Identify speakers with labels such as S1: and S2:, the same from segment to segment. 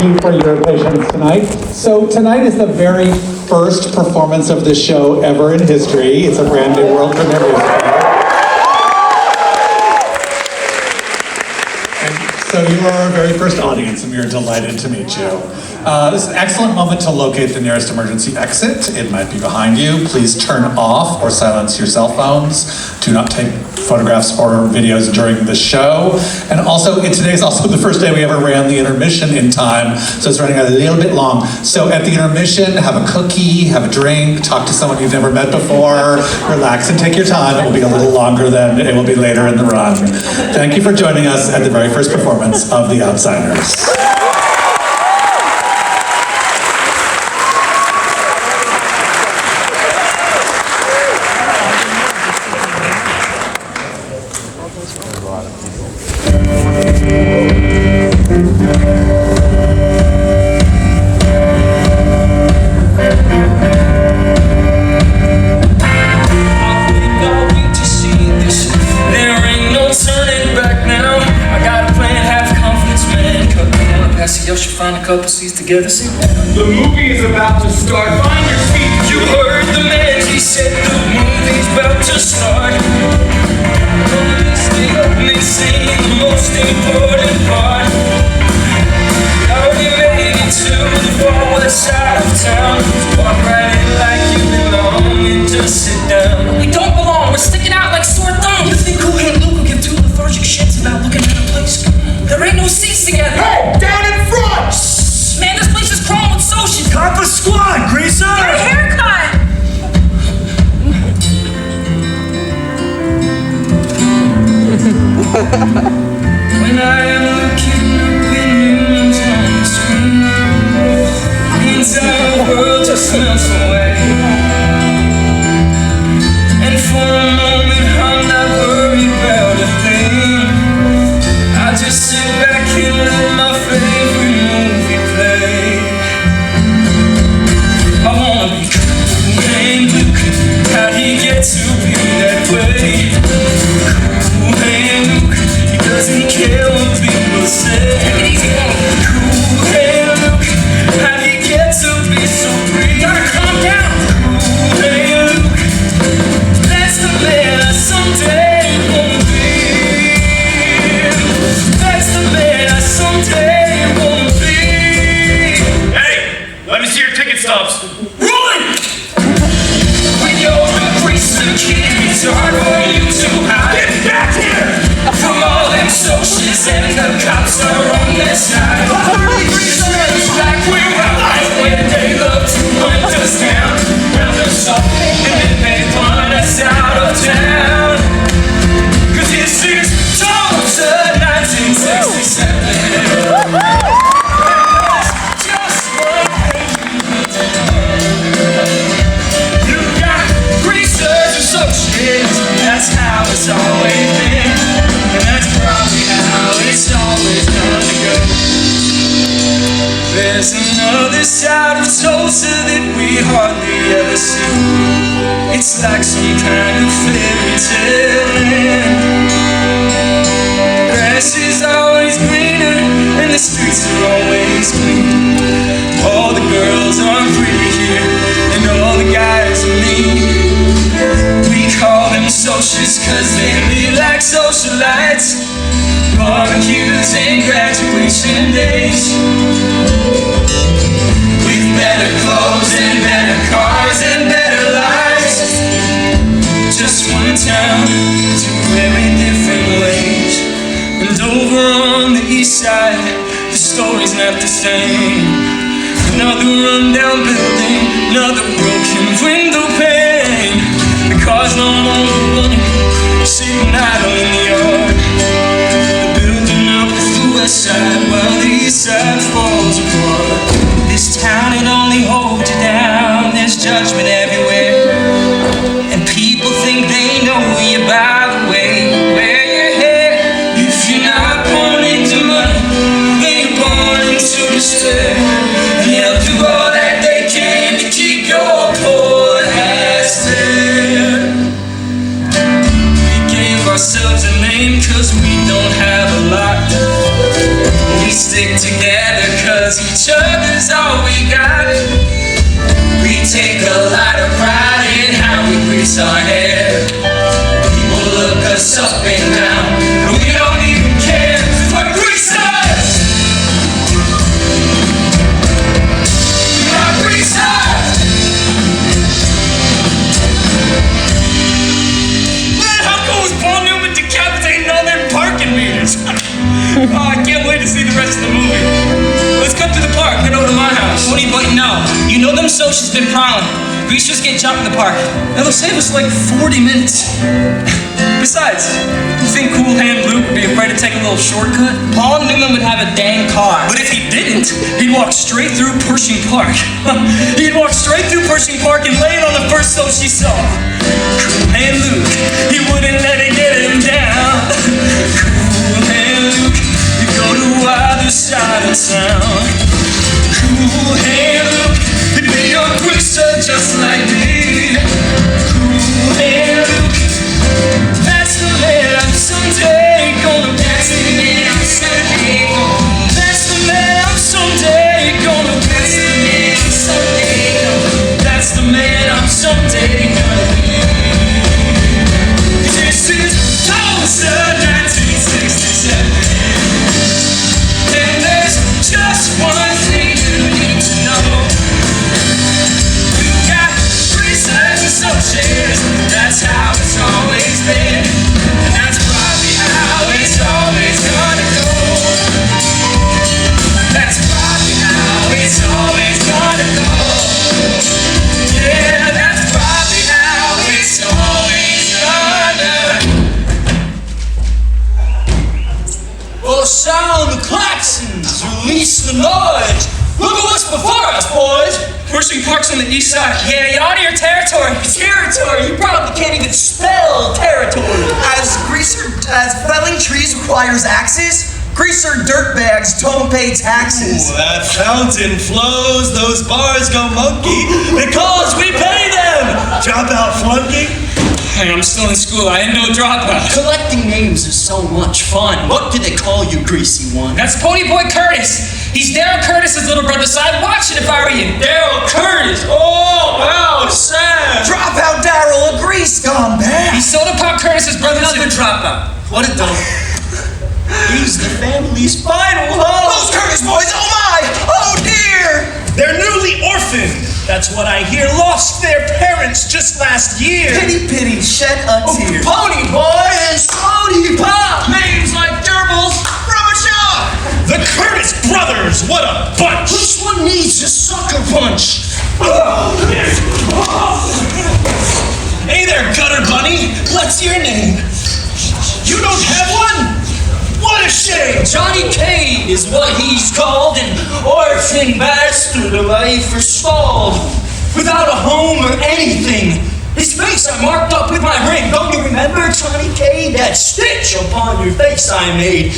S1: For your patience tonight. So tonight is the very first performance of this show ever in history. It's a brand new world premiere musical. So you are our very first audience, and we are delighted to meet you. This is an excellent moment to locate the nearest emergency exit. It might be behind you. Please turn off or silence your cell phones. Do not take photographs or videos during the show. And also, today's also the first day we ever ran the intermission in time, so it's running a little bit long. So at the intermission, have a cookie, have a drink, talk to someone you've never met before, relax and take your time. It will be a little longer than it will be later in the run. Thank you for joining us at the very first performance of The Outsiders.
S2: Couple seats together, see?
S3: The movie is about to start. Find your seat.
S2: You heard the man, he said the movie's about to start. Stay up and sing the most important part. We already made it to the far west side of town. Walk right in like you belong and just sit down. We don't belong, we're sticking out like sore thumbs. You think who and Luke will give two lethargic shits about looking at a place? There ain't no seats together.
S3: Hey, down in front!
S2: Man, this place is crawling with socials.
S3: Cop a squad, greaser!
S2: Get a haircut! When I am looking up in news on the screen, the entire world just melts away. And for a moment I'm not worried about a thing. I just sit back and let my favorite movie play. I wanna be cool and Luke. How'd he get to be that way? Cool and Luke, he doesn't care what people say. Cool and Luke, how'd he get to be so free? Gotta calm down. Cool and Luke, that's the man I someday wanna be. That's the man I someday wanna be.
S3: Hey, let me see your ticket stubs.
S2: Run! When you're a greaser kid, it's hard for you to hide.
S3: Get back here!
S2: From all them socials and the cops are on their side. Greasers like we're right when they love to hunt us down. Round us up and then they run us out of town. 'Cause this is Tulsa 1967. Just one you got greasers associates. That's how it's always been. And that's probably how it's always gonna go. There's another side of Tulsa that we hardly ever see. It's like some kind of fairy tale. Grass is always greener and the streets are always clean. All the girls are pretty here and all the guys are mean. We call them socials 'cause they live like socialites. Barbecues and graduation days. With better clothes and better cars and better lives. Just one town, two very different ways. And over on the east side, the story's not the same. Another rundown building, another broken window pane. The cars no longer running, sitting idle in the yard. The building up is the west side while the east side falls apart. This town, it only holds you down. There's judgment everywhere. And people think they know you by the way you wear your hair. If you're not born into money, then you're born into despair. And they'll do all that they can to keep your poor ass there. We gave ourselves a name 'cause we don't have a lot. We stick together 'cause 'cause each other's all we got. We take a lot of pride in how we grease our hair. People look us up and down, and we don't even care, 'cause we're greasers. We are greasers. Man, how cool is Paul Newman decapitating all them parking meters? Oh, I can't wait to see the rest of the movie. Let's cut to the park, head over to my house.
S4: Ponyboy, no. You know them socials been prowling. Greasers get jumped in the park.
S2: That'll save us like 40 minutes. Besides, you think Cool Hand Luke would be afraid to take a little shortcut?
S4: Paul Newman would have a dang car.
S2: But if he didn't, he'd walk straight through Pershing Park. He'd walk straight through Pershing Park and lay it on the first soap she saw. Cool Hand Luke, he wouldn't let it get him down. Cool Hand Luke, you go to either side of town. Cool Hand Luke, he'd be a greaser just like me. Cool Hand Luke, that's the man I'm someday gonna be. That's the man I'm someday gonna be. That's the man I'm someday gonna be. That's the man I'm someday gonna be. This is Tulsa, 1967. And there's just one thing you need to know. You got greasers and socials, that's how it's always been. And that's probably how it's always gonna go. That's probably how it's always gonna go. Yeah, that's probably how it's always gonna go. Well, sound the klaxons, release the noise. Look at what's before us, boys. Pershing Park's on the east side.
S4: Yeah, you're out of your territory.
S2: Territory? You probably can't even spell territory.
S5: As felling trees requires axes, greaser dirtbags don't pay taxes.
S3: Ooh, that fountain flows, those bars go monkey, because we pay them! Drop out flunky?
S2: Hey, I'm still in school. I ain't no dropout.
S5: Collecting names is so much fun. What do they call you, greasy one?
S4: That's Ponyboy Curtis. He's Darrel Curtis's little brother, so I'd watch it if I were you.
S2: Darrel Curtis! Oh, wow, sad!
S5: Drop out Darrel, a grease gone bad.
S4: He's Sodapop Curtis's brother.
S2: Another dropout.
S5: What a dump. He's the family's final hope. Those Curtis boys, oh my! Oh dear!
S3: They're newly orphaned. That's what I hear. Lost their parents just last year.
S5: Pity, pity, shed a tear.
S2: Ponyboy and
S5: Sodapop!
S2: names like gerbils from a shop.
S3: The Curtis brothers, what a bunch!
S5: Which one needs a sucker punch?
S3: Hey there, Gutter Bunny. What's your name? You don't have one? What a shame!
S2: Johnny Cade is what he's called, an orphan bastard, a life restored, without a home or anything. His face I marked up with my ring. Don't you remember, Johnny Cade? That stitch upon your face I made.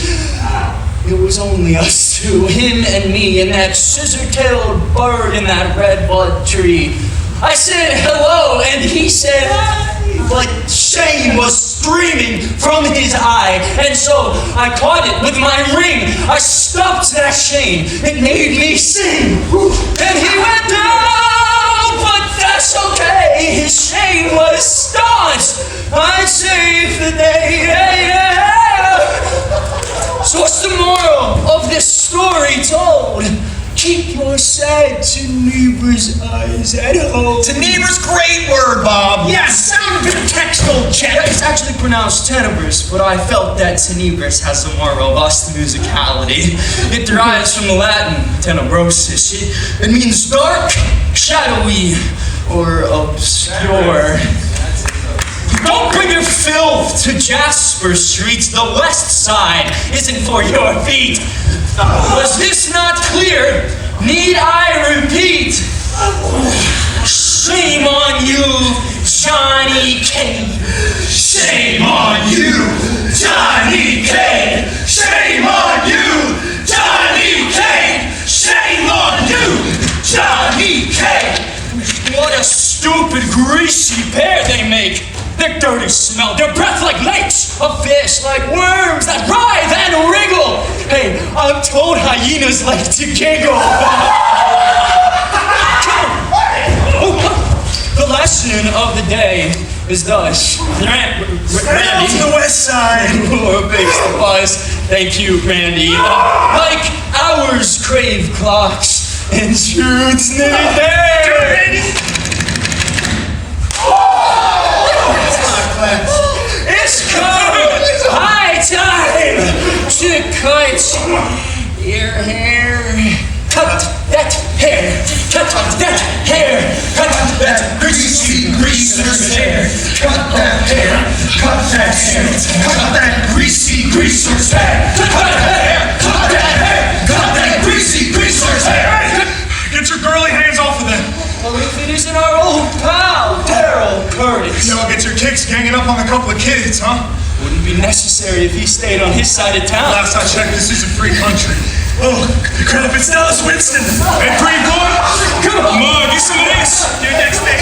S2: It was only us two, him and me, and that scissor-tailed bird in that redbud tree. I said hello, and he said hi. But shame was streaming from his eye, and so I caught it with my ring. I stopped that shame. It made me sing. And he went down, but that's okay. His shame was staunch. I saved the day. So what's the moral of this story told? Keep your sad to neighbor's eyes at home.
S3: To neighbor's great word, Bob.
S5: Yes, sound a bit of textual check.
S2: It's actually pronounced tenebris, but I felt that tenebris has a more robust musicality. It derives from the Latin tenebrosis. It means dark, shadowy, or obscure. Don't bring your filth to Jasper Street. The west side isn't for your feet. Was this not clear? Need I repeat? Shame on you, Johnny Cade. Shame on you, Johnny Cade. Shame on you, Johnny Cade. Shame on you, Johnny Cade. What a stupid, greasy pair they make. Their dirty smell, their breath like lakes of fish, like worms that writhe and wriggle. Hey,
S3: I'm told hyenas like to giggle. The lesson of the day is thus. Randy.
S5: To the west side.
S3: Base the buzz. Thank you, Randy. Like hours crave clocks and truth's nearly there. It's high time to cut your hair. Cut that hair. Cut that hair. Cut that greasy greaser's hair. Cut that hair. Cut that hair. Cut that greasy greaser's hair. Cut that hair. Cut that hair. Cut that greasy greaser's hair.
S5: Get your girly hands off of them.
S3: Well, if it isn't our old pal, Darrel Curtis.
S5: You know, get your kicks ganging up on a couple of kids, huh?
S3: Wouldn't be necessary if he stayed on his side of town.
S5: Last I checked, this is a free country. Oh, crap, it's Dallas Winston. Hey, pretty boy. Come on, get some of this. Your next thing.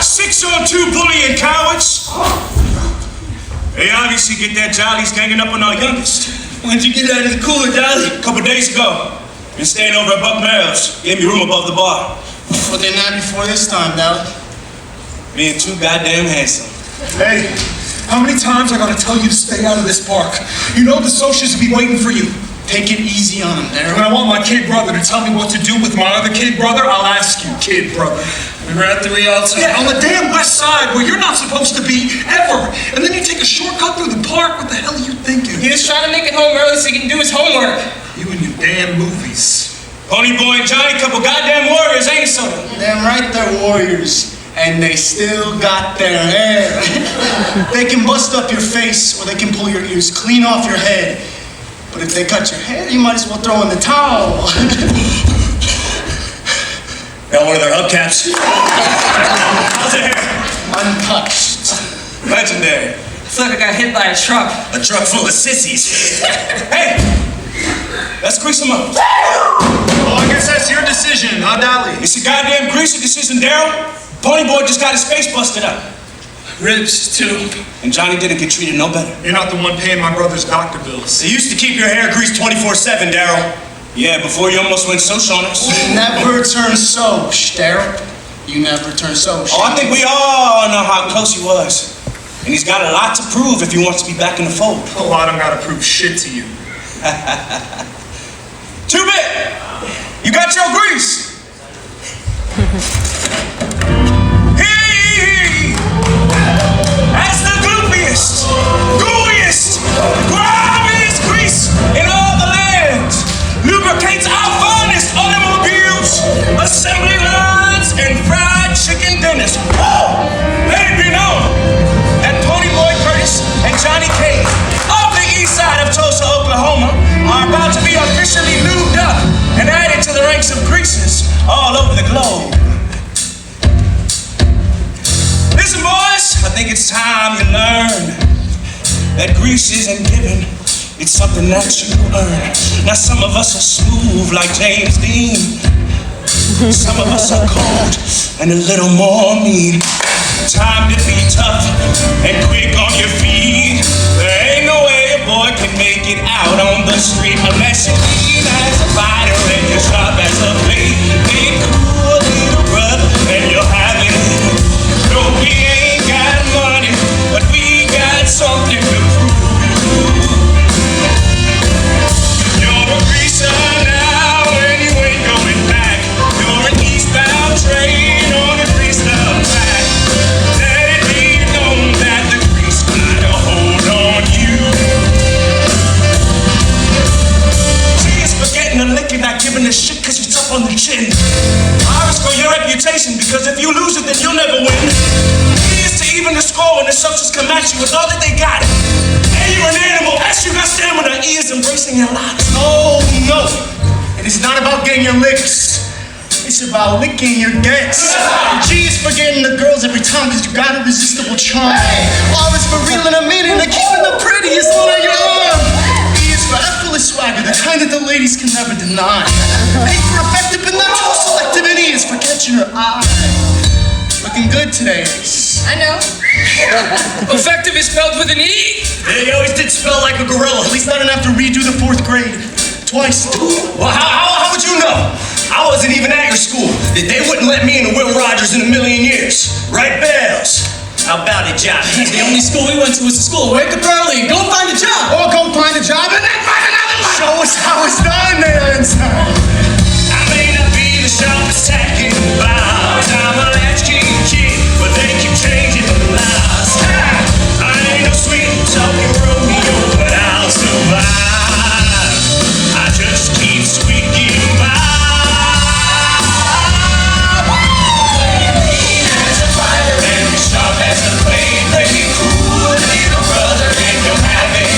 S5: 6-on-2 bullying cowards. They obviously get that jollies ganging up on our youngest.
S3: When'd you get out of the cooler, Dolly?
S5: A couple days ago. Been staying over at Buck Merrill's. Gave me room above the bar.
S3: Well, they're not before this time, Dolly.
S5: Being too goddamn handsome. Hey, how many times I gotta tell you to stay out of this park? You know the socials will be waiting for you.
S3: Take it easy on him, Darrel.
S5: When I want my kid brother to tell me what to do with my other kid brother, I'll ask you, kid brother.
S3: Remember at the Rialto?
S5: Yeah, on the damn west side where you're not supposed to be ever. And then you take a shortcut through the park. What the hell are you thinking?
S4: He was trying to make it home early so he can do his homework.
S5: You and your damn movies. Ponyboy and Johnny, couple goddamn warriors, ain't so?
S3: Damn right they're warriors. And they still got their hair. They can bust up your face or they can pull your ears clean off your head. But if they cut your hair, you might as well throw in the towel.
S5: Got one of their hubcaps. How's it hair?
S3: Untouched.
S5: Legendary.
S4: I feel like I got hit by a truck.
S5: A truck full of sissies. Hey! Let's grease them up.
S3: Well, I guess that's your decision, huh, Dolly?
S5: It's a goddamn greasy decision, Darrel. Ponyboy just got his face busted up.
S3: Ribs, too.
S5: And Johnny didn't get treated no better.
S3: You're not the one paying my brother's doctor bills.
S5: They used to keep your hair greased 24/7, Darrel. Yeah, before you almost went soch on us.
S3: You never turn soch, Darrel. You never turn soch.
S5: Oh, I think we all know how close he was. And he's got a lot to prove if he wants to be back in the fold.
S3: Oh, I don't gotta prove shit to you.
S5: Two-bit! You got your grease! He, as the gloopiest, gooeyest, grimiest grease in all the land, lubricates our finest automobiles, assembly lines, and fried chicken dinners. Oh, let it be known that Ponyboy Curtis and Johnny Cade of the east side of Tulsa, Oklahoma, are about to be officially lubed up and added to the ranks of greasers all over the globe. Listen, boys, I think it's time you learn that grease isn't given, it's something that you earn. Now some of us are smooth like James Dean. Some of us are cold and a little more mean. Time to be tough and quick on your feet. There ain't no way a boy can make it out on the street unless you're lean as a fighter and you're sharp as a blade. Ain't cool, little brother, and you'll have it. No, we ain't got money, but we got something to prove. You're a greaser now and you ain't going back. You're an eastbound train on a greased up track. Let it be known that the grease got a hold on you. See, it's forgetting the lick and not giving a shit cause you're tough on the chin. I risk on your reputation because if you lose it then you'll never win. It is to even the score when the substance come at you with all that they got. And you're an animal, as you got stamina, E is embracing your lot.
S3: Oh, no. It is not about getting your licks. It's about licking your dicks. G is forgetting the girls every time because you got irresistible charm. R is for real and a meaning to keeping the prettiest one on your arm. E is for effortless swagger, the kind that the ladies can never deny. A for effective but not too selective, and E is for catching her eye. Looking good today, Ace.
S4: I know. Effective is spelled with an E.
S3: Yeah, he always did spell like a gorilla. At least I didn't have to redo the 4th grade.
S5: Twice. Well, how would you know? I wasn't even at your school. They wouldn't let me into Will Rogers in a million years. Right, Bells? How about it, Johnny?
S4: The only school we went to was the school. Wake up early and go find a job.
S5: Or go find a job and then find another one. Show us how it's done there inside. I may not be the sharpest tack in the bounds. I'm a latchkey kid, but they keep changing the laws. I ain't no sweet talking Romeo, but I'll survive. I just keep squeaking by. Sharp as a blade, play me cool, little brother, and you'll have it.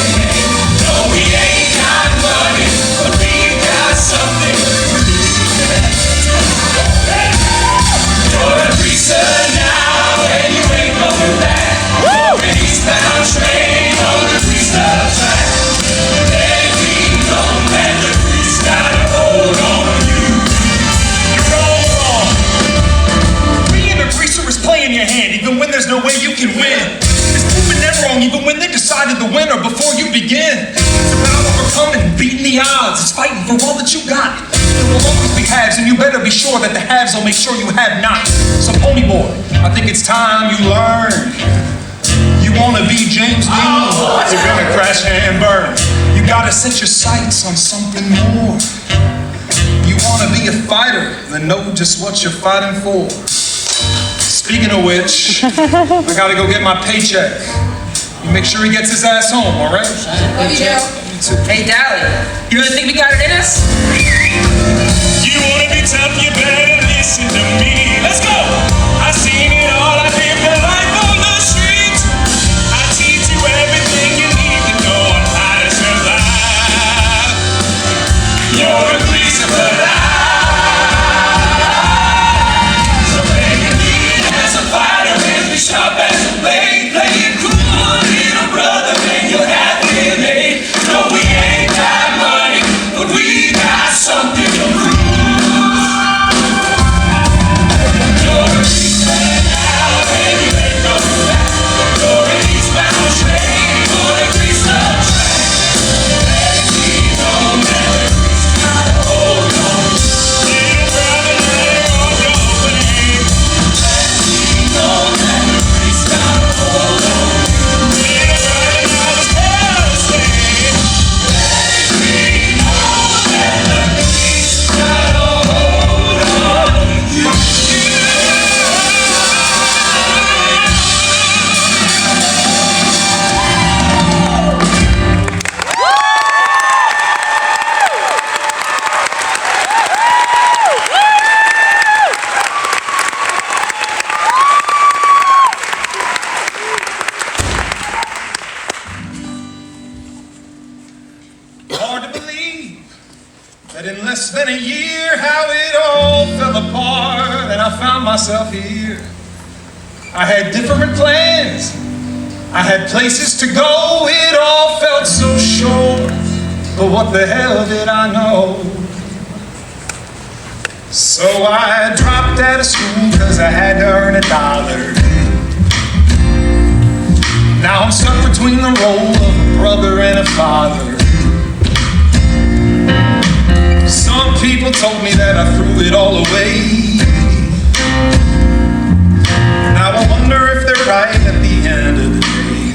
S5: No, we ain't got money, but we got something. You're a greaser now, and you ain't coming back. You're an eastbound train on the greaser track. Let me know that the grease got a hold on you. You're all wrong. Being a greaser is playing your hand, even when there's no way you can win. It's proving them wrong, even when they decided the winner before you begin. It's about overcoming, beating the odds. It's fighting for all that you got. There will always be halves, and you better be sure that the halves will make sure you have not. So Ponyboy, I think it's time you learn. You wanna be James Dean, you're gonna crash and burn. You gotta set your sights on something more. You wanna be a fighter, then know just what you're fighting for. Speaking of which, I gotta go get my paycheck. You make sure he gets his ass home, all right?
S3: Love you, Darrel.
S5: You too.
S4: Hey, Darrel, you really think we got it in us?
S5: You wanna be tough, you better listen to me. Let's go! I seen it all, I lived a life on the streets. I teach you everything you need to know on how to survive. You're a greaser, but sharp as a blade, play it cool, little brother, and you'll have it made. No, we ain't got money, but we got something to prove. You're a greaser now, and you ain't coming back. You're an eastbound train on a greaser track. Let me know that the grease got a hold on. Little brother, lay on your blade. Let me know that than a year, how it all fell apart, and I found myself here. I had different plans, I had places to go, it all felt so short, but what the hell did I know? So I dropped out of school cause I had to earn $1. Now I'm stuck between the role of a brother and a father. Some people told me that I threw it all away. Now I wonder if they're right at the end of the day.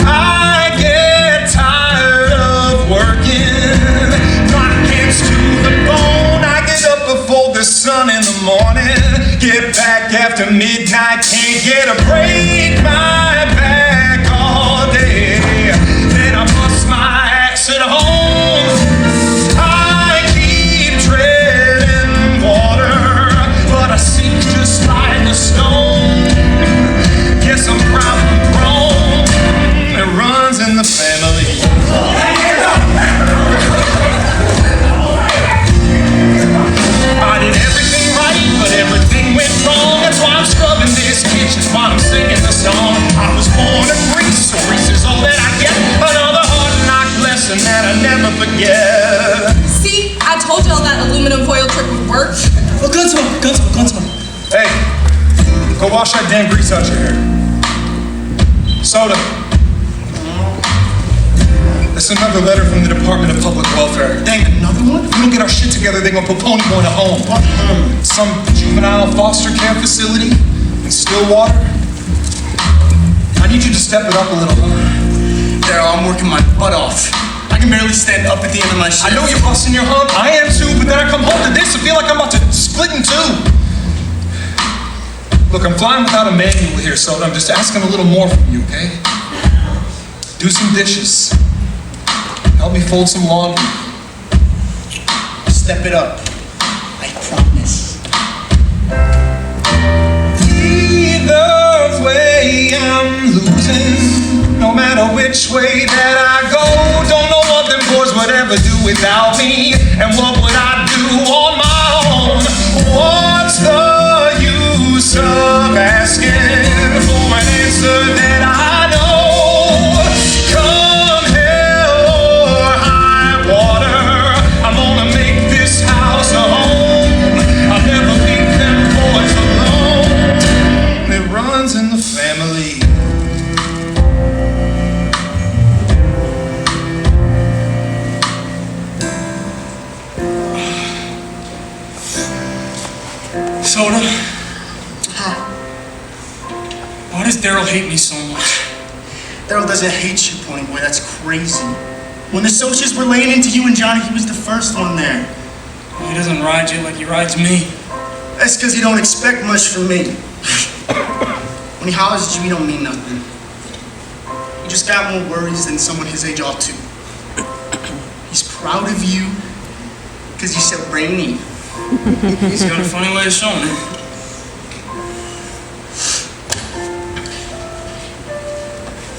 S5: I get tired of working, my hands to the bone. I get up before the sun in the morning, get back after midnight, can't get a break, my back all day. Then I bust my at home, I keep treading water, but I sink just like a stone. Guess I'm probably grown, it runs in the family. I did everything right, but everything went wrong. That's why I'm scrubbing this kitchen while I'm singing the song. I was born a grease, so grease is all that I get. Another lesson that I never forget.
S3: See, I told y'all that aluminum foil trick would work.
S4: Well, guns on.
S5: Hey, go wash that damn grease out your hair. Soda. That's another letter from the Department of Public Welfare. Dang, another one? If we don't get our shit together, they're gonna put Ponyboy in a home. What home? Some juvenile foster care facility in Stillwater. I need you to step it up a little.
S6: Darrel, I'm working my butt off. I can barely stand up at the end of my shift.
S5: I know you're busting your hump. I am too, but then I come home to this and feel like I'm about to split in two. Look, I'm flying without a manual here, so I'm just asking a little more from you, okay? Do some dishes. Help me fold some laundry.
S6: Step it up. I promise.
S5: Either way, I'm losing. No matter which way that I go, don't know what them boys would ever do without me. And what would I do on my own? What's the use of asking for an answer that I know? Come hell or high water, I'm gonna make this house a home. I'll never leave them boys alone. It runs in the family.
S4: Soda? Why does Darrel hate me so much?
S6: Darrel doesn't hate you, Ponyboy. That's crazy. When the socials were laying into you and Johnny, he was the first one there.
S4: He doesn't ride you like he rides me.
S6: That's because he don't expect much from me. When he hollers at you, he don't mean nothing. He just got more worries than someone his age ought to. He's proud of you because you're so brainy.
S4: He's got a funny way of showing it.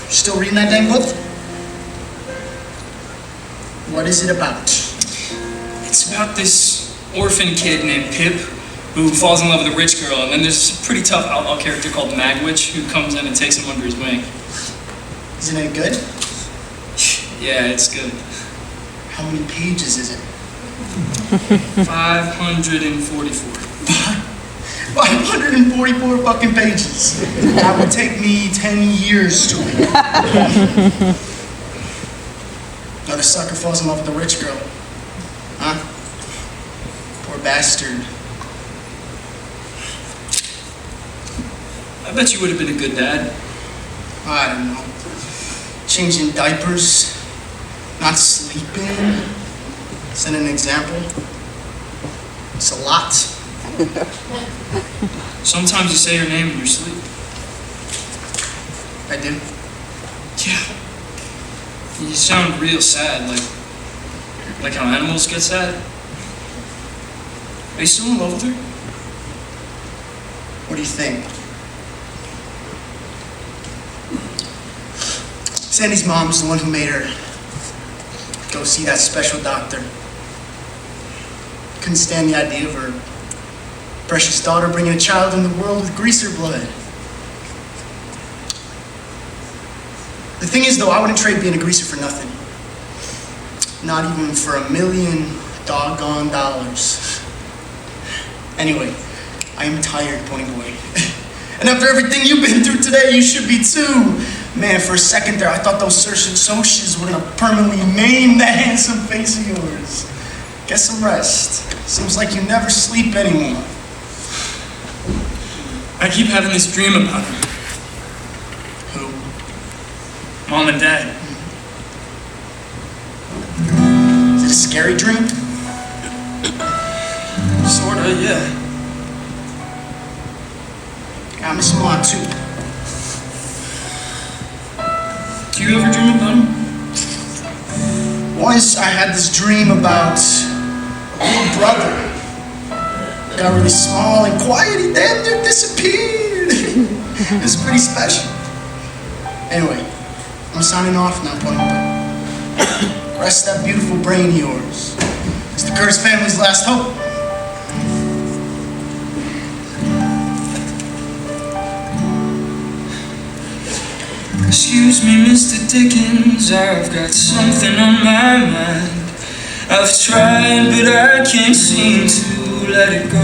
S6: Still reading that dang book? What is it about?
S4: It's about this orphan kid named Pip who falls in love with a rich girl, and then there's a pretty tough outlaw character called Magwitch who comes in and takes him under his wing.
S6: Isn't it good?
S4: Yeah, it's good.
S6: How many pages is it?
S4: 544.
S6: 544 fucking pages. That would take me 10 years to read. Another sucker falls in love with a rich girl. Huh? Poor bastard.
S4: I bet you would have been a good dad.
S6: I don't know. Changing diapers, not sleeping, setting an example. It's a lot.
S4: Sometimes you say your name in your sleep.
S6: I do.
S4: Yeah. You sound real sad, like how animals get sad. Are you still in love with her?
S6: What do you think? Sandy's mom's the one who made her go see that special doctor. Couldn't stand the idea of her precious daughter bringing a child in the world with greaser blood. The thing is, though, I wouldn't trade being a greaser for nothing. Not even for $1 million doggone dollars. Anyway, I am tired, Ponyboy. And after everything you've been through today, you should be too. Man, for a second there, I thought those socials were gonna permanently maim that handsome face of yours. Get some rest. Seems like you never sleep anymore.
S4: I keep having this dream about her.
S6: Who?
S4: Mom and Dad.
S6: Is it a scary dream?
S4: Sorta, yeah.
S6: I miss Mom too.
S4: Do you ever dream about him?
S6: Once I had this dream about a little brother. Got really small and quiet, he damn near disappeared. It was pretty special. Anyway, I'm signing off now, Ponyboy. Rest that beautiful brain of yours. It's the Curtis family's last hope.
S2: Excuse me, Mr. Dickens, I've got something on my mind. I've tried, but I can't seem to let it go.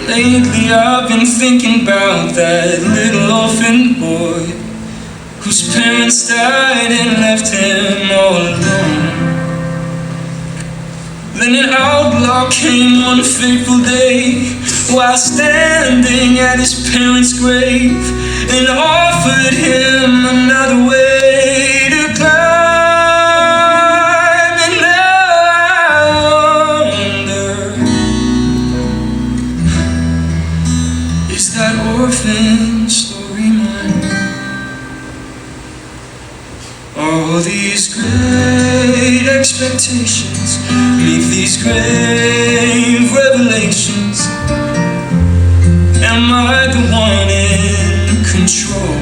S2: Lately I've been thinking about that little orphan boy whose parents died and left him all alone. Then an outlaw came on a fateful day, while standing at his parents' grave, and offered him another way to climb. And now I wonder, is that orphan story mine? All these great expectations meet these grave revelations. Am I the one in control?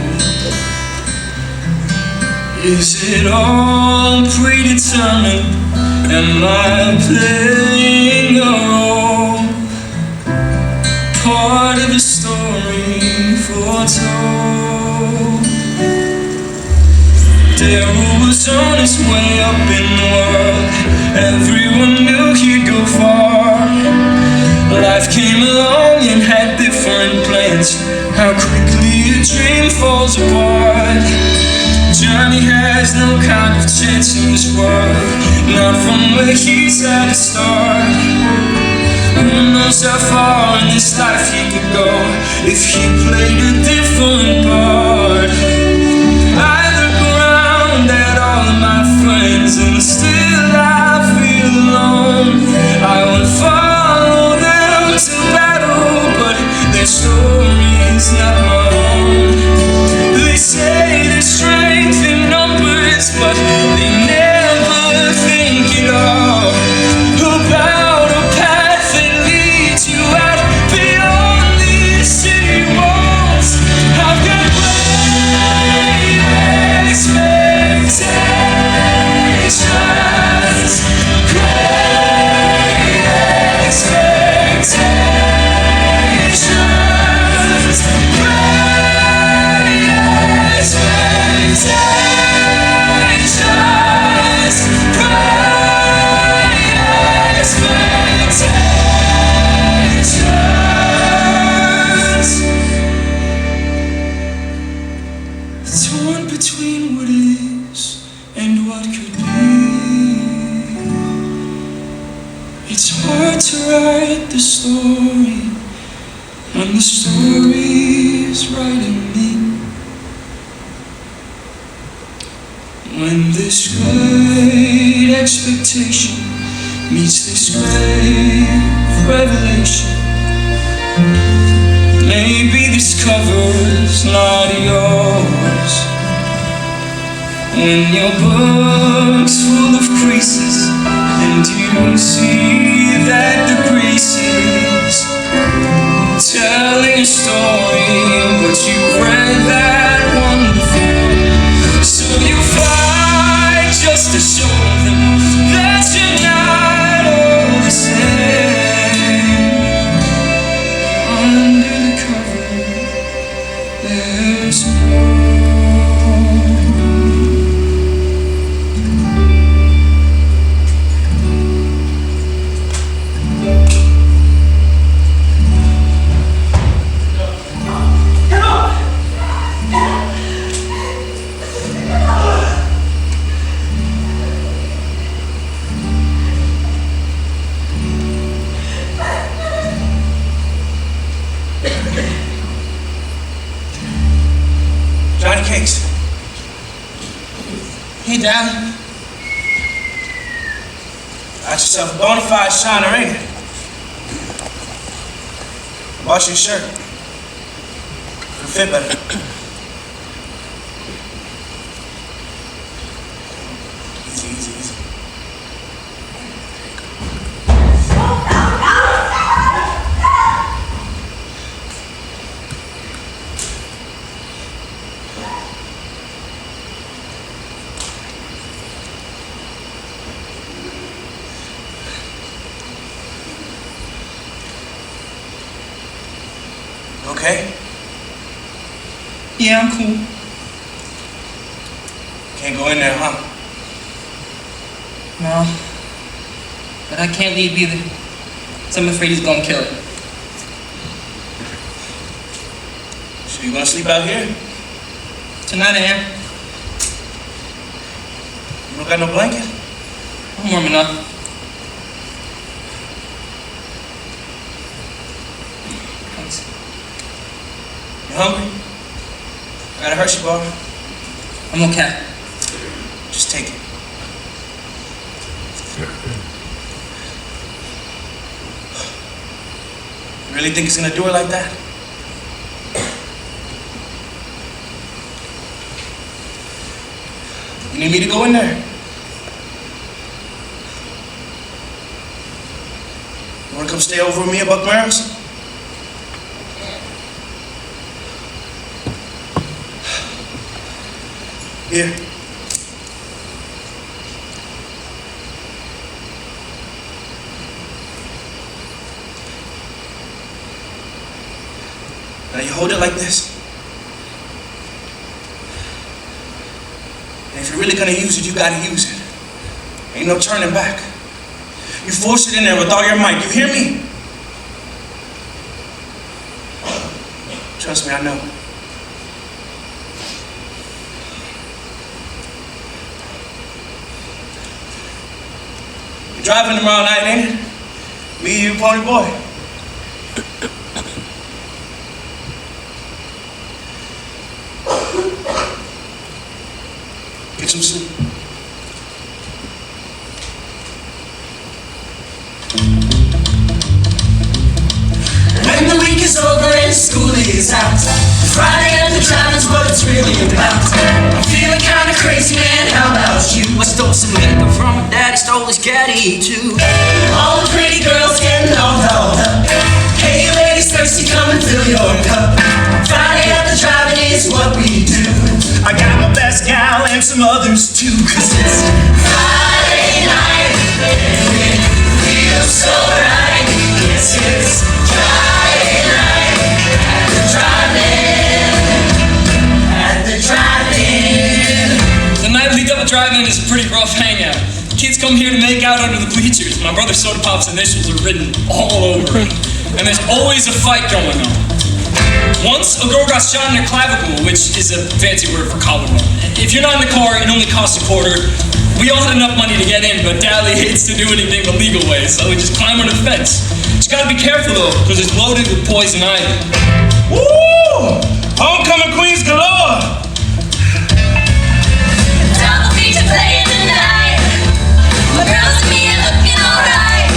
S2: Is it all predetermined? Am I playing a role? Part of a story foretold. Darrel was on his way up in the world. Everyone knew he'd go far. Life came along and had different plans. How quickly a dream falls apart. Johnny has no kind of chance in this world, not from where he's at to start. Who knows how far in this life he could go if he played a different part. I look around at all of my friends and still I feel alone. I would follow them to battle, but their story's not my own. They say there's strength in numbers, but they never think at all about a path that leads you out beyond these city walls. I've got great expectations, great expectations, great expectations, great expectations. Torn between what is and what could be. It's hard to write the story when the story's writing me. When this great expectation meets this great revelation, maybe this cover's not yours. When your book's full of creases and you see that the creases telling a story, but you've read that one before. So you fight just to show them that you're not all the same. Under the cover, there's more. Johnny Cakes.
S3: Hey, Dad.
S5: Got yourself a bona fide shiner, ain't it? Wash your shirt. It'll fit better. Easy, easy, easy. Okay?
S3: Yeah, I'm cool.
S5: Can't go in there, huh?
S3: No. But I can't leave either. So I'm afraid he's gonna kill it.
S5: So you gonna sleep out here?
S3: Tonight I am.
S5: don't got no blanket?
S4: I'm warming up. Thanks.
S5: You hungry? I got a Hershey bar.
S4: I'm okay.
S5: Just take it. You really think he's gonna do it like that? You need me to go in there? You wanna come stay over with me at Buck Merrill's? Here. Now you hold it like this. And if you're really gonna use it, you gotta use it. Ain't no turning back. You force it in there with all your might. You hear me? Trust me, I know. You're driving tomorrow night, ain't it? Me, you, Ponyboy. Get some sleep.
S3: When the week is over and school is out, Friday and the driving's what it's really about. I'm feeling kinda crazy, man, how about you? I stole some liquor from my daddy, stole his caddy too. All the pretty girls getting all dolled up. Hey ladies thirsty, come and fill your cup. Friday at the driving is what we do.
S5: I got my best gal and some others too.
S3: Cause it's Friday night, baby, feels so right. Yes, it's Friday night at the drive-in.
S4: The night lead up to drive-in is a pretty rough hangout. Kids come here to make out under the bleachers. My brother Sodapop's initials are written all over it. And there's always a fight going on. Once, a girl got shot in her clavicle, which is a fancy word for collarbone. If you're not in the car, it only costs $0.25. We all had enough money to get in, but Dally hates to do anything the legal way, so we just climb on the fence. Just gotta be careful though, because it's loaded with poison ivy.
S5: Woo! Homecoming queens galore!
S3: Down the beach and playing tonight. My girls and me are looking alright.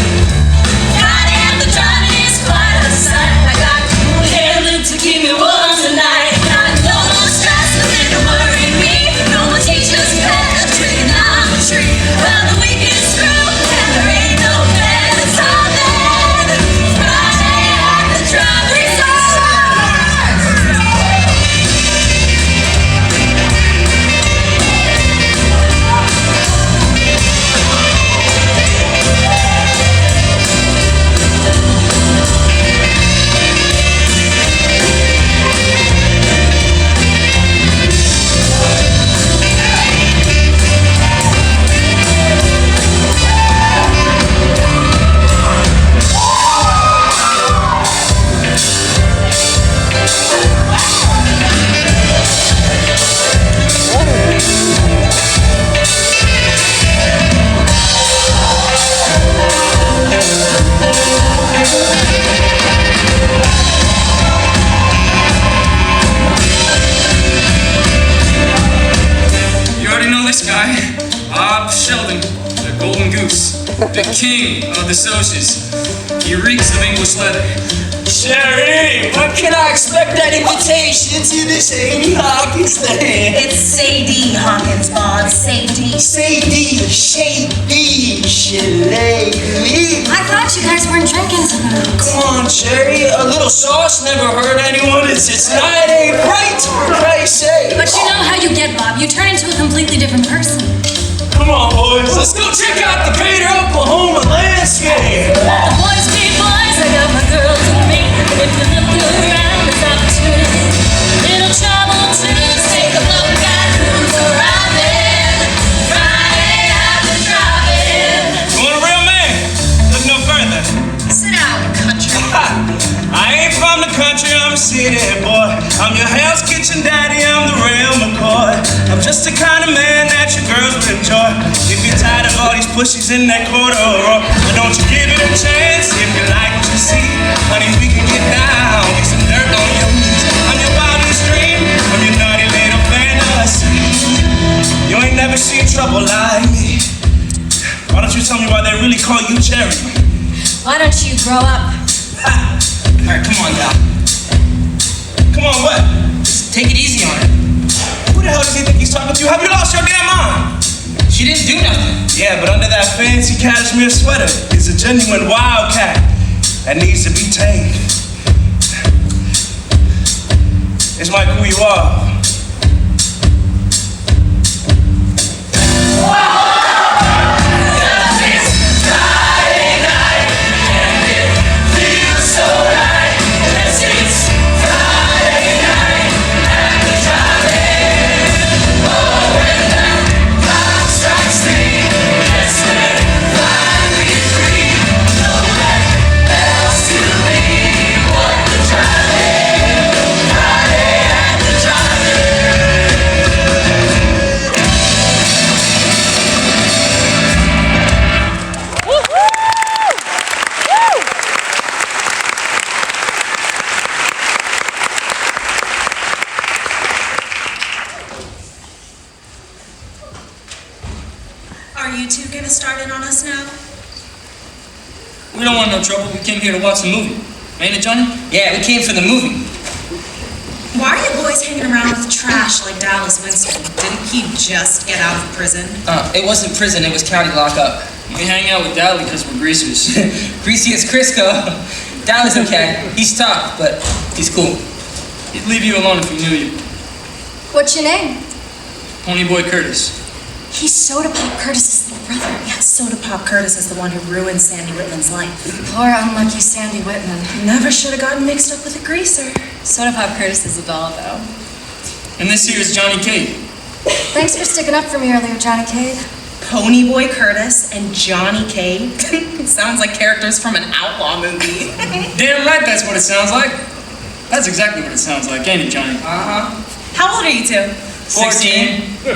S3: Friday at the driving is quite a sight. I got cool hair lip to keep me warm tonight. Got no more stress, nothing to worry me. No more teachers, pet, trigonometry. Well, the week is through and there ain't no better time than Friday at the driving resort.
S4: You already know this guy, Sheldon, the golden goose, the king of the socias. He reeks of English leather.
S3: Sherry, when can I expect that invitation to the Sadie Hawkins thing?
S7: It's Sadie Hawkins, Bob. Sadie.
S3: Sadie, Shady, Shillelagh.
S7: I thought you guys weren't drinking tonight.
S3: Come on, Sherry, a little sauce never hurt anyone. It's night ain't right, for Christ's sake.
S7: But you know how you get, Bob. You turn into a completely different person.
S3: Come on, boys, let's go check out the Cade, Oklahoma landscape. The boys be boys, I got my girls with me. If you look around, there's opportunity. Little trouble to take a look at who's arriving. Friday at the drive-in.
S5: You want a real man? Look no further.
S7: Sit down, country.
S5: I ain't from the country, I'm a city boy. I'm your Hell's Kitchen daddy, I'm the real McCoy. I'm just the kind of man that your girls would enjoy. bushes in that corner. But don't you give it a chance if you like what you see. Honey, we can get down, get some dirt on your knees. I'm your wildest dream, I'm your naughty little fantasy. You ain't never seen trouble like me. Why don't you tell me why they really call you Cherry?
S7: Why don't you grow up?
S3: Alright, come on, Doc.
S5: Come on, what?
S3: Just take it easy on her.
S5: Who the hell does he think he's talking to? Have you lost your damn mind?
S3: She didn't do nothing.
S5: Yeah, but under that fancy cashmere sweater is a genuine wildcat that needs to be tamed. It's like who you are.
S4: We don't want no trouble. We came here to watch the movie. Ain't it, Johnny?
S3: Yeah, we came for the movie.
S8: Why are you boys hanging around with trash like Dallas Winston? Didn't he just get out of prison?
S3: It wasn't prison, it was county lockup.
S4: We hang out with Dally because we're greasers.
S3: Greasy as Crisco. Dallas okay. He's tough, but he's cool.
S4: He'd leave you alone if he knew you. What's
S7: your name?
S4: Ponyboy Curtis.
S7: He's Sodapop Curtis's little brother.
S8: Yeah, Sodapop Curtis is the one who ruined Sandy Whitman's life.
S7: Poor unlucky Sandy Whitman.
S8: Never should have gotten mixed up with a greaser.
S7: Sodapop Curtis is a doll, though.
S4: And this here is Johnny Cade.
S7: Thanks for sticking up for me earlier, Johnny Cade.
S8: Ponyboy Curtis and Johnny Cade. Sounds like characters from an outlaw movie.
S4: Damn right that's what it sounds like. That's exactly what it sounds like, ain't it, Johnny?
S8: How old are you two?
S3: 14. 15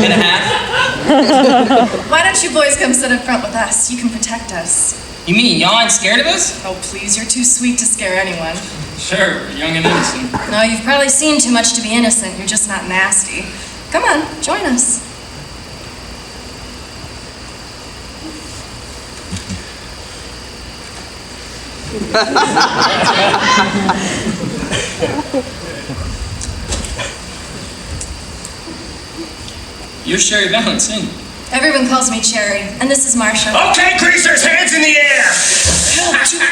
S3: and a half.
S7: Why don't you boys come sit up front with us? You can protect us.
S3: You mean y'all ain't scared of us?
S7: Oh, please, you're too sweet to scare anyone.
S4: Sure, we're young and innocent.
S7: No, you've probably seen too much to be innocent. You're just not nasty. Come on, join us.
S4: You're Sherry Valance, ain't you?
S7: Everyone calls me Cherry, and this is Marcia.
S5: Okay, greasers, hands in the air!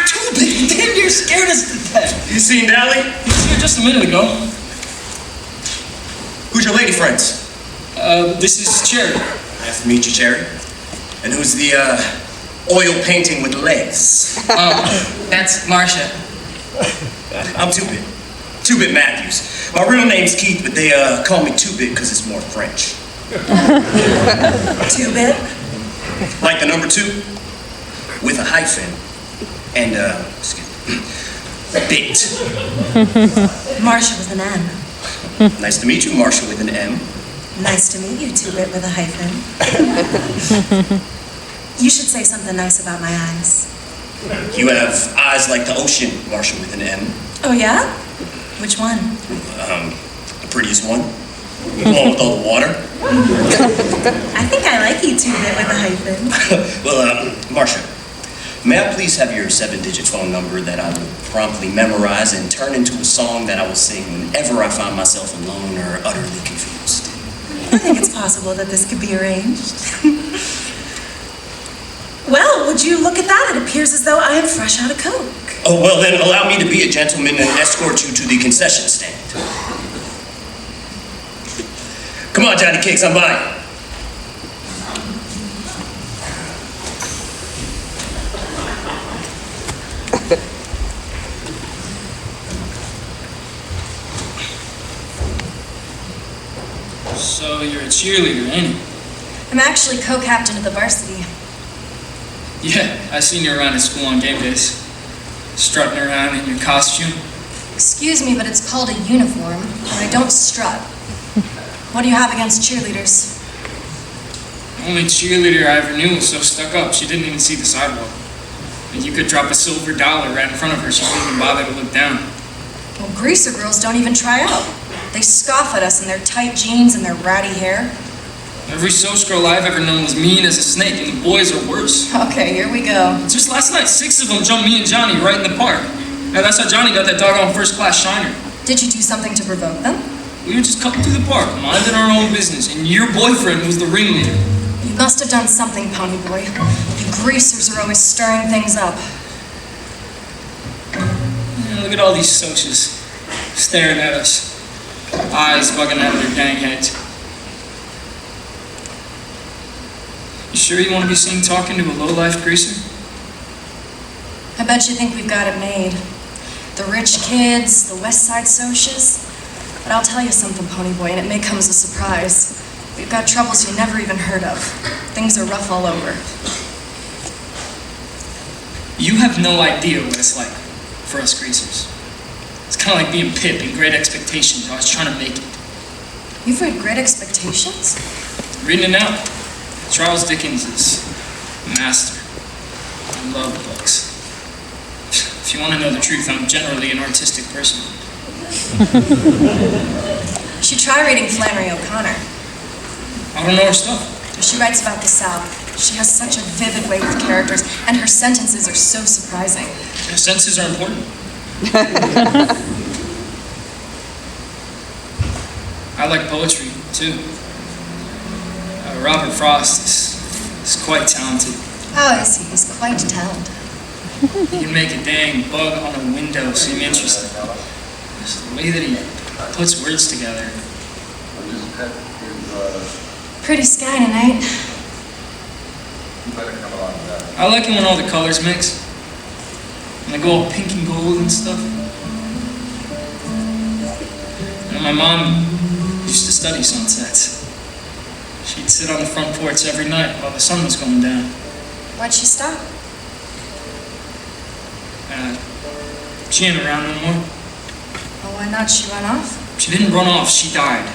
S3: Too big. Damn, you're scared us to death.
S5: You seen Dally?
S4: He was here just a minute ago.
S5: Who's your lady friends?
S4: This is Cherry.
S5: Nice to meet you, Cherry. And who's the, oil painting with legs?
S3: That's Marcia.
S5: I'm Two-Bit. Two-Bit Mathews. My real name's Keith, but they, call me Two-Bit because it's more French.
S8: Two-bit?
S5: Like the number 2, with a hyphen, and, excuse me, bit.
S8: Marcia with an M.
S5: Nice to meet you, Marcia with an M.
S8: Nice to meet you, Two-bit with a hyphen. You should say something nice about my eyes.
S5: You have eyes like the ocean, Marcia with an M.
S8: Oh, yeah? Which one?
S5: The prettiest one. The one with all the water.
S8: I think I like you, Two-bit with a hyphen.
S5: Well, Marcia, may I please have your 7-digit phone number that I will promptly memorize and turn into a song that I will sing whenever I find myself alone or utterly confused?
S8: I think it's possible that this could be arranged. Well, would you look at that? It appears as though I am fresh out of Coke.
S5: Oh, well then, allow me to be a gentleman and escort you to the concession stand. Come on, Johnny Cakes, I'm buying.
S4: So you're a cheerleader, ain't you?
S7: I'm actually co-captain of the varsity.
S4: Yeah, I seen you around at school on game days. Strutting around in your costume.
S7: Excuse me, but it's called a uniform, and I don't strut. What do you have against cheerleaders?
S4: Only cheerleader I ever knew was so stuck up she didn't even see the sidewalk. And you could drop a silver dollar right in front of her, she wouldn't even bother to look down.
S7: Well, greaser girls don't even try out. They scoff at us in their tight jeans and their ratty hair.
S4: Every social girl I've ever known was mean as a snake, and the boys are worse.
S7: Okay, here we go.
S4: Just last night, 6 of them jumped me and Johnny right in the park. Now that's how Johnny got that doggone first-class shiner.
S7: Did you do something to provoke them?
S4: We were just cutting through the park, minding our own business, and your boyfriend was the ringleader.
S7: You must have done something, Ponyboy. You greasers are always stirring things up.
S4: Yeah, look at all these socias staring at us. Eyes bugging out of their dang heads. You sure you want to be seen talking to a low-life greaser?
S7: I bet you think we've got it made. The rich kids, the West Side socias. But I'll tell you something, Ponyboy, and it may come as a surprise. We've got troubles you never even heard of. Things are rough all over.
S4: You have no idea what it's like for us greasers. It's kind of like being Pip in Great Expectations. I was trying to make it.
S7: You've read Great Expectations?
S4: Reading it now. Charles Dickens is a master. I love books. If you want to know the truth, I'm generally an artistic person.
S7: You should try reading Flannery O'Connor.
S4: I don't know her stuff.
S7: She writes about the South. She has such a vivid way with characters, and her sentences are so surprising.
S4: Her sentences are important. I like poetry, too. Robert Frost is quite talented.
S7: Oh, is he? He's quite talented.
S4: He can make a dang bug on a window seem interesting. Just the way that he puts words together.
S7: Pretty sky tonight.
S4: I like it when all the colors mix. And they go all pink and gold and stuff. And my mom used to study sunsets. She'd sit on the front porch every night while the sun was going down.
S7: Why'd she stop?
S4: She ain't around no more.
S7: Oh, why not? She run off?
S4: She didn't run off, she died.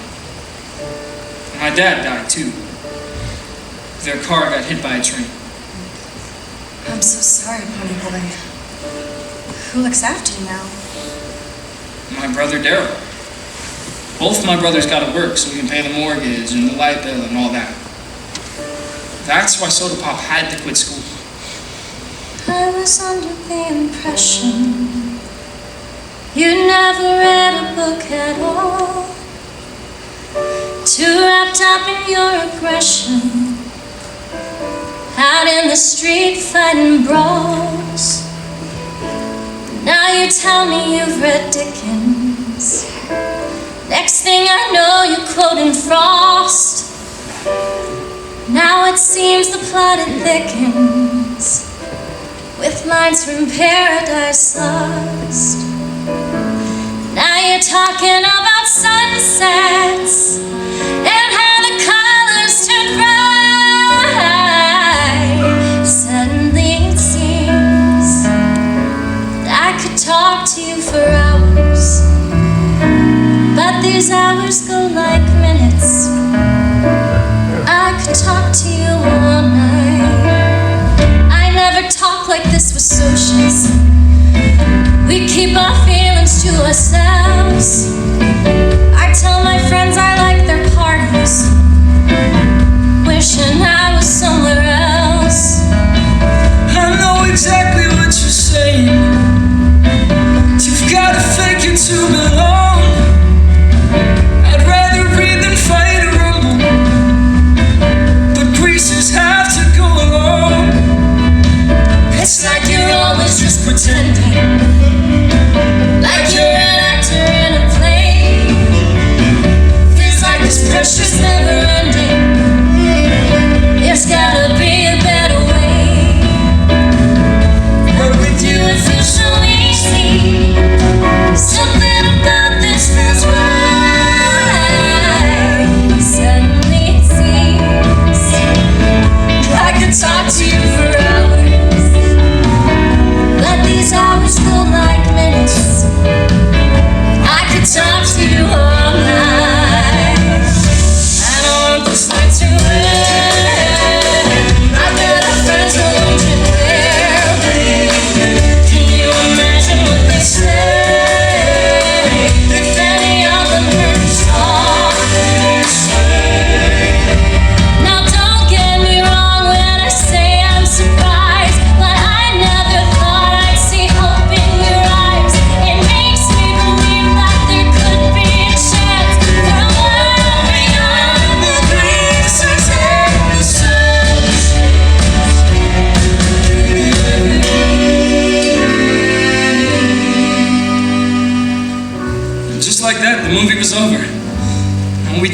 S4: And my dad died too. Their car got hit by a train.
S7: I'm so sorry, Ponyboy. Who looks after you now?
S4: My brother Darrel. Both my brothers gotta work so we can pay the mortgage and the light bill and all that. That's why Sodapop had to quit school.
S7: I was under the impression you never read a book at all. Too wrapped up in your aggression, out in the street fighting brawls. Now you tell me you've read Dickens. Next thing I know, you're quoting Frost. Now it seems the plot it thickens with lines from Paradise Lost. Now you're talking about sunsets and how the colors turn bright. Suddenly it seems that I could talk to you for hours, but these hours go like minutes. I could talk to you all night. I never talk like this with socials. We keep our feelings to ourselves. I tell my friends I like their parties,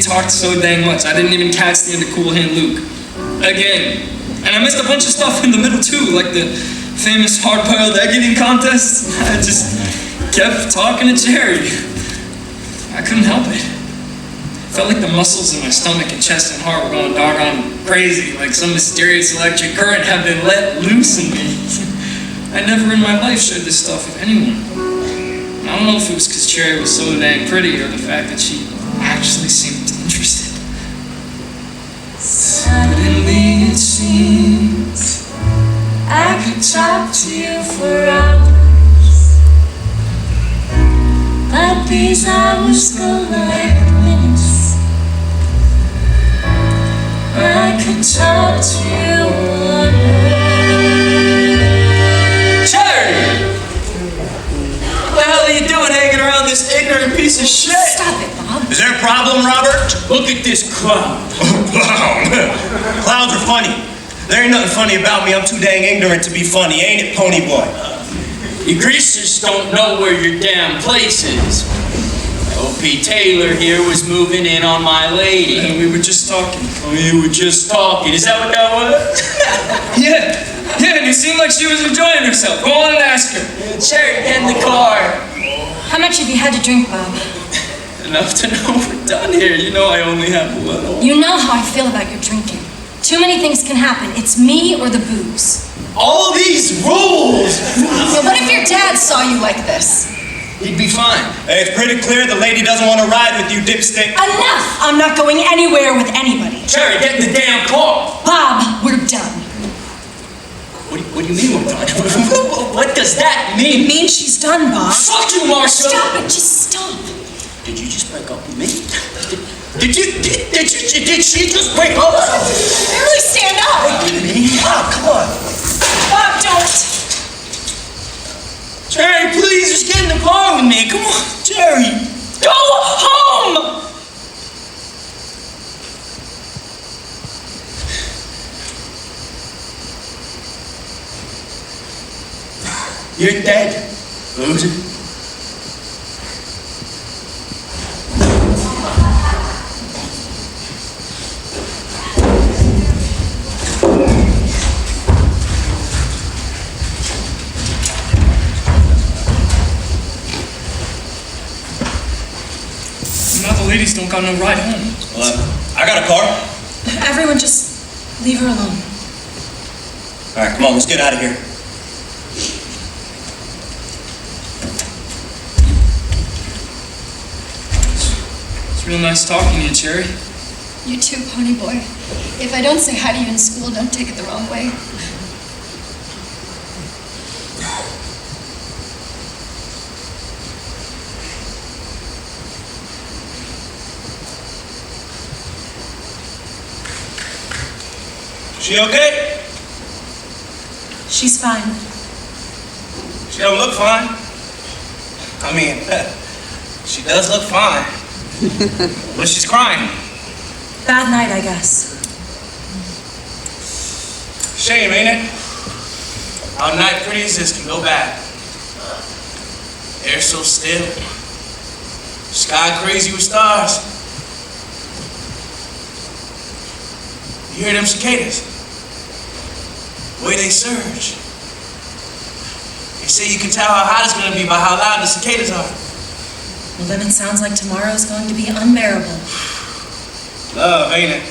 S4: talked so dang much. I didn't even catch the end of Cool Hand Luke. Again. And I missed a bunch of stuff in the middle too, like the famous hard-boiled egg eating contest. I just kept talking to Jerry. I couldn't help it. Felt like the muscles in my stomach and chest and heart were going doggone crazy, like some mysterious electric current had been let loose in me. I never in my life shared this stuff with anyone. I don't know if it was because Cherry was so dang pretty or the fact that she actually seemed interested. Suddenly it seems I could talk to you for hours, but these hours go like minutes. I could talk to you all night. Cherry! What the hell are you doing hanging around this ignorant piece of shit?
S8: Stop it, Bob.
S5: Is there a problem, Robert?
S4: Look at this clown.
S5: Clowns are funny. There ain't nothing funny about me. I'm too dang ignorant to be funny, ain't it, Ponyboy?
S3: You greasers don't know where your damn place is. O.P. Taylor here was moving in on my lady.
S4: And we were just talking.
S3: Oh, you were just talking. Is that what that was?
S4: Yeah, and it seemed like she was enjoying herself. Go on and ask her.
S3: Sherry, get in the car.
S8: How much have you had to drink, Bob?
S4: Enough to know we're done here. You know I only have a little.
S8: You know how I feel about your drinking. Too many things can happen. It's me or the booze.
S3: All these rules!
S8: So what if your dad saw you like this?
S3: He'd be fine.
S5: Hey, it's pretty clear the lady doesn't want to ride with you, dipstick.
S8: Enough! I'm not going anywhere with anybody.
S3: Sherry, get in the damn car.
S8: Bob, we're done.
S3: What do you mean we're done? What does that mean?
S8: It means she's done, Bob.
S3: Fuck you, Marcia!
S8: Stop it, just stop.
S3: Did you just break up with me? Did she just break up?
S8: Barely stand up.
S3: Oh, come on.
S8: Bob, don't.
S3: Jerry, please, just get in the car with me. Come on, Jerry. Go home! You're dead, loser.
S4: Now the ladies don't got no ride home.
S5: Well, I got a car.
S8: Everyone just leave her alone.
S5: All right, come on, let's get out of here.
S4: It's real nice talking to you, Cherry.
S7: You too, Ponyboy. If I don't say hi to you in school, don't take it the wrong way.
S5: She okay?
S8: She's fine.
S5: She don't look fine. I mean, she does look fine. But she's crying.
S8: Bad night, I guess.
S5: Shame, ain't it? How a night pretty as this can go bad. Air so still. Sky crazy with stars. You hear them cicadas? The way they surge. They say you can tell how hot it's gonna be by how loud the cicadas are.
S8: Well, then it sounds like tomorrow's going to be unbearable.
S5: Love, ain't it?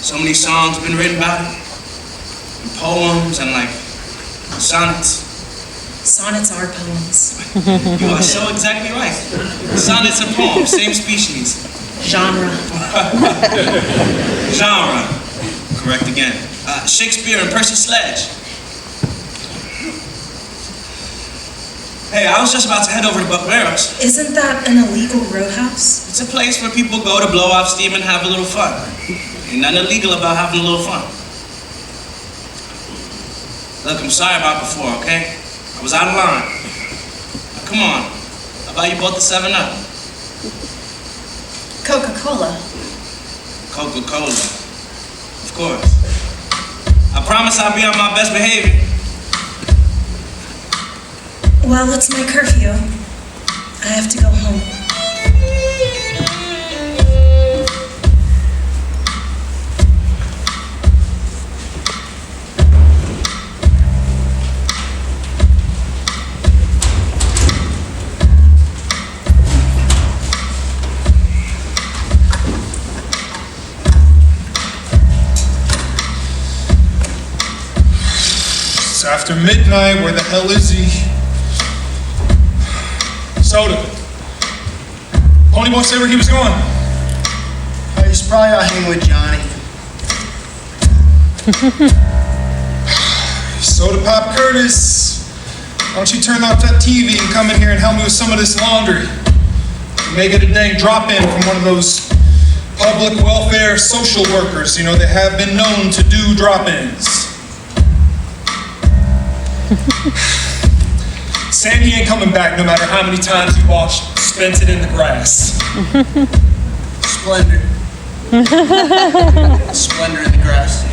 S5: So many songs been written about it. And poems and like sonnets.
S8: Sonnets are poems.
S5: You are so exactly right. Sonnets and poems, same species.
S8: Genre.
S5: Genre. Correct again. Shakespeare and Percy Sledge. Hey, I was just about to head over to Buccaneros.
S8: Isn't that an illegal roadhouse?
S5: It's a place where people go to blow off steam and have a little fun. Ain't nothing illegal about having a little fun. Look, I'm sorry about before, okay? I was out of line. Now, come on. How about you both the 7-Up?
S8: Coca-Cola.
S5: Coca-Cola. Of course. I promise I'll be on my best behavior.
S8: Well, it's my curfew. I have to go home.
S5: It's after midnight. Where the hell is he? Soda. Ponyboy said where he was going.
S6: He's probably out hanging with Johnny.
S5: Sodapop Curtis, why don't you turn off that TV and come in here and help me with some of this laundry? Make it a dang drop-in from one of those public welfare social workers. You know, they have been known to do drop-ins. Sam, he ain't coming back no matter how many times you washed, spent it in the grass.
S6: Splendor. Splendor in the grass.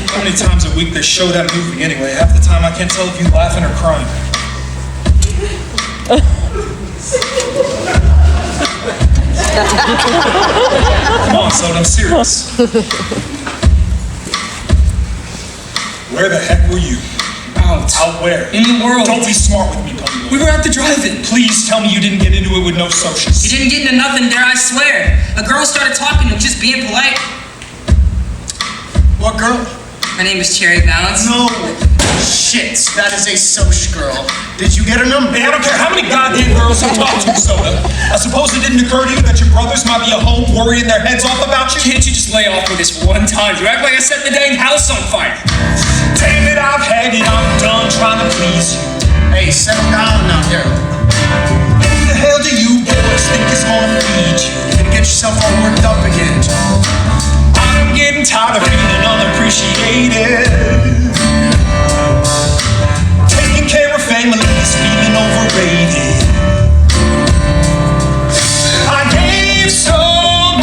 S5: How many times a week they show that movie anyway? Half the time I can't tell if you're laughing or crying. Come on, Soda, I'm serious. Where the heck were you?
S4: Out.
S5: Out where?
S4: In the world.
S5: Don't be smart with me, Ponyboy.
S4: We were at the drive-in.
S5: Please tell me you didn't get into it with no socials.
S3: You didn't get into nothing there, I swear. A girl started talking to him, just being polite.
S6: What girl?
S3: My name is Cherry Valance.
S6: No. Shit, that is a Soch girl. Did you get her number?
S5: Hey, I don't care how many goddamn girls you talk to, Soda. I suppose it didn't occur to you that your brothers might be at home worrying their heads off about you?
S4: Can't you just lay off with this one time? You act like I set the dang house on fire.
S5: Damn it, I've had it. I'm done trying to please you.
S6: Hey, settle down now, Darrel.
S5: Who the hell do you boys think is gonna feed you?
S6: You're gonna get yourself all worked up again.
S5: I'm getting tired of feeling unappreciated. Taking care of family is feeling overrated. I gave so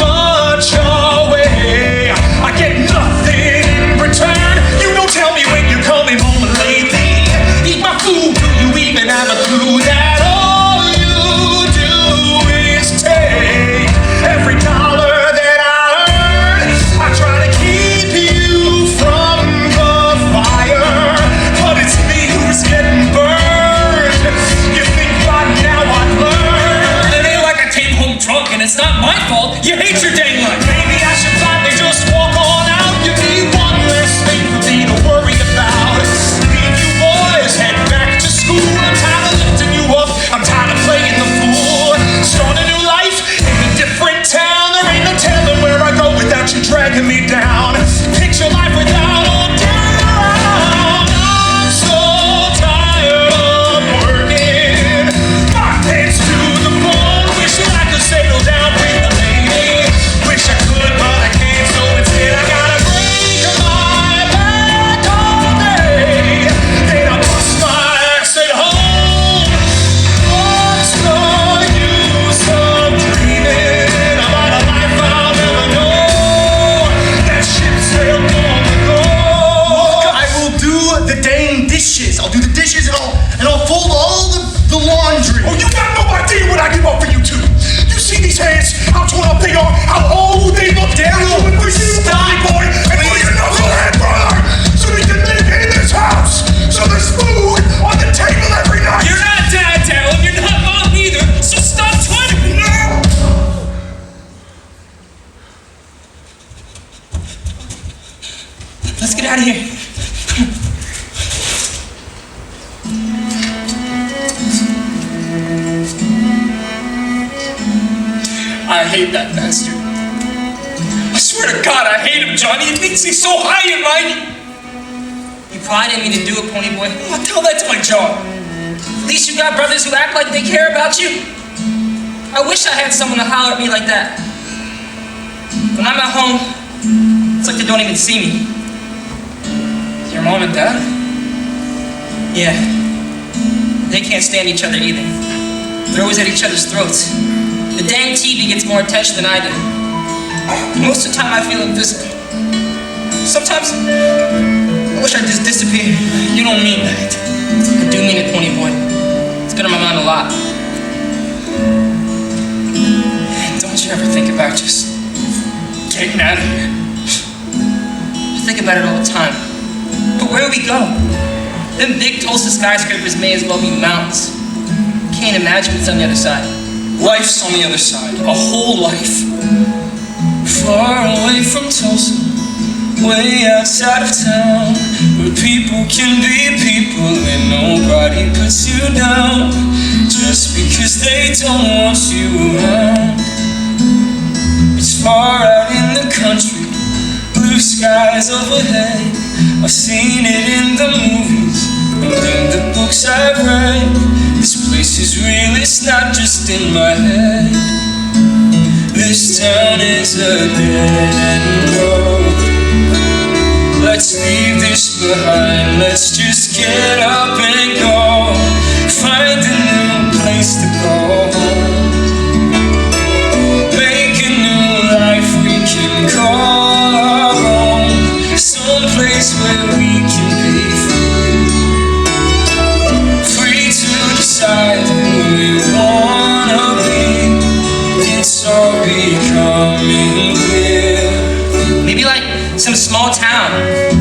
S5: much away. I get nothing in return. You don't tell me when you're coming home lately. Eat my food, do you even have a clue that all you do is take every dollar that I earn? I try to keep you from the fire, but it's me who's getting burned. You think by now I've learned?
S4: It ain't like I came home drunk and it's not my fault. You hate your dang life.
S5: Maybe I should finally just walk on out. Give me one less thing for me to worry about. Leave you boys, head back to school. I'm tired of lifting you up. I'm tired of playing the fool. Start a new life in a different town. There ain't no telling where I go without you dragging me down. Picture life without a down. I'm so tired of working. My head's to the bone. Wish that I could settle down with a lady. Wish I could, but I can't. So instead, I gotta break my back all day. Then I bust my ass at home. What's the use of dreaming about a life I'll never know? That ship sailed long ago.
S6: Look, I will do the dang dishes. I'll do the dishes and I'll fold all the laundry.
S5: Oh, you got no idea what I give up for you two. You see these hands? How torn up they are? How old they look? Darrel, for you, Ponyboy, and for your knucklehead brother, so they can live in this house. So there's food on the table every night.
S4: You're not Dad, Darrel, and you're not Mom either, so stop trying to be Let's get out of here. I hate that bastard. I swear to God, I hate him, Johnny. He thinks he's so high and mighty.
S3: You probably didn't mean to do it, Ponyboy.
S4: Oh, tell that to my jaw.
S3: At least you got brothers who act like they care about you. I wish I had someone to holler at me like that. When I'm at home, it's like they don't even see me.
S4: Your mom and dad?
S3: Yeah. They can't stand each other either. They're always at each other's throats. The dang TV gets more attention than I do. Most of the time I feel invisible. Sometimes I wish I'd just disappear.
S4: You don't mean that.
S3: I do mean it, Ponyboy. It's been on my mind a lot.
S4: Don't you ever think about just getting out of here?
S3: I think about it all the time. But where do we go? Them big Tulsa skyscrapers may as well be mountains. Can't imagine what's on the other side.
S4: Life's on the other side. A whole life. Far away from Tulsa, way outside of town, where people can be people and nobody puts you down just because they don't want you around. It's far out in the country, blue skies overhead. I've seen it in the movies and in the books I've read. This place is real, it's not just in my head. This town is a dead-end road. Let's leave this behind, let's just get up and go. Find a new place to go. Make a new life we can call our own. Someplace where we can be free. Free to decide who we wanna be. It's all becoming clear.
S3: Maybe like some small town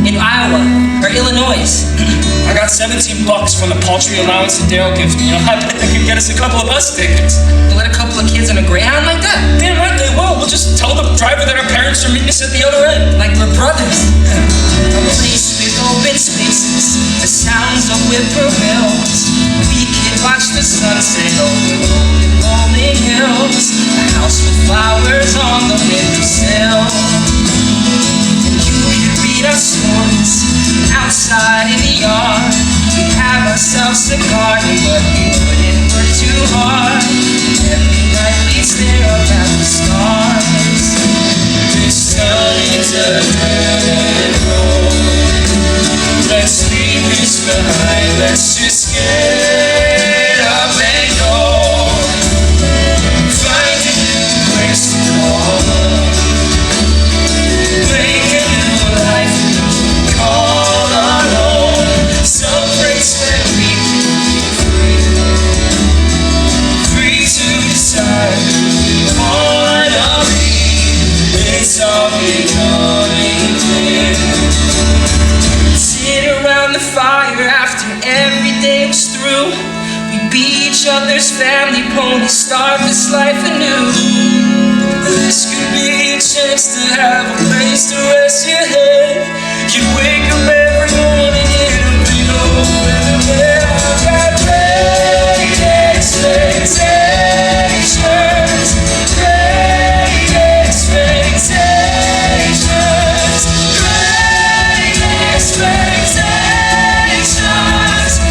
S3: in Iowa or Illinois.
S4: I got $17 from the paltry allowance that Darrel gives me. I bet they could get us a couple of bus tickets.
S3: To let a couple of kids on a Greyhound like that?
S4: Damn right they will. We'll just tell the driver that our parents are meeting us at the other end.
S3: Like we're brothers. A place with open spaces, the sounds of whippoorwills. We could watch the sunset over rolling hills. A house with flowers on the windowsill. And you could read our stories outside in the yard. We have ourselves a garden, but we wouldn't work too hard. Every night we'd stare up at the stars.
S4: This town is a dead road. Let's leave this behind, let's just get up and go. Find a new place to go. Make a new life we can call our own. Some place where we can be free. Free to decide who we wanna be. It's all becoming clear. Sit around the fire after every day was through. We'd be each other's family pony, start this life anew. This could be a chance to have a place to rest your head. You'd wake up every morning in a big old bed where I've got great expectations. Great expectations. Great expectations.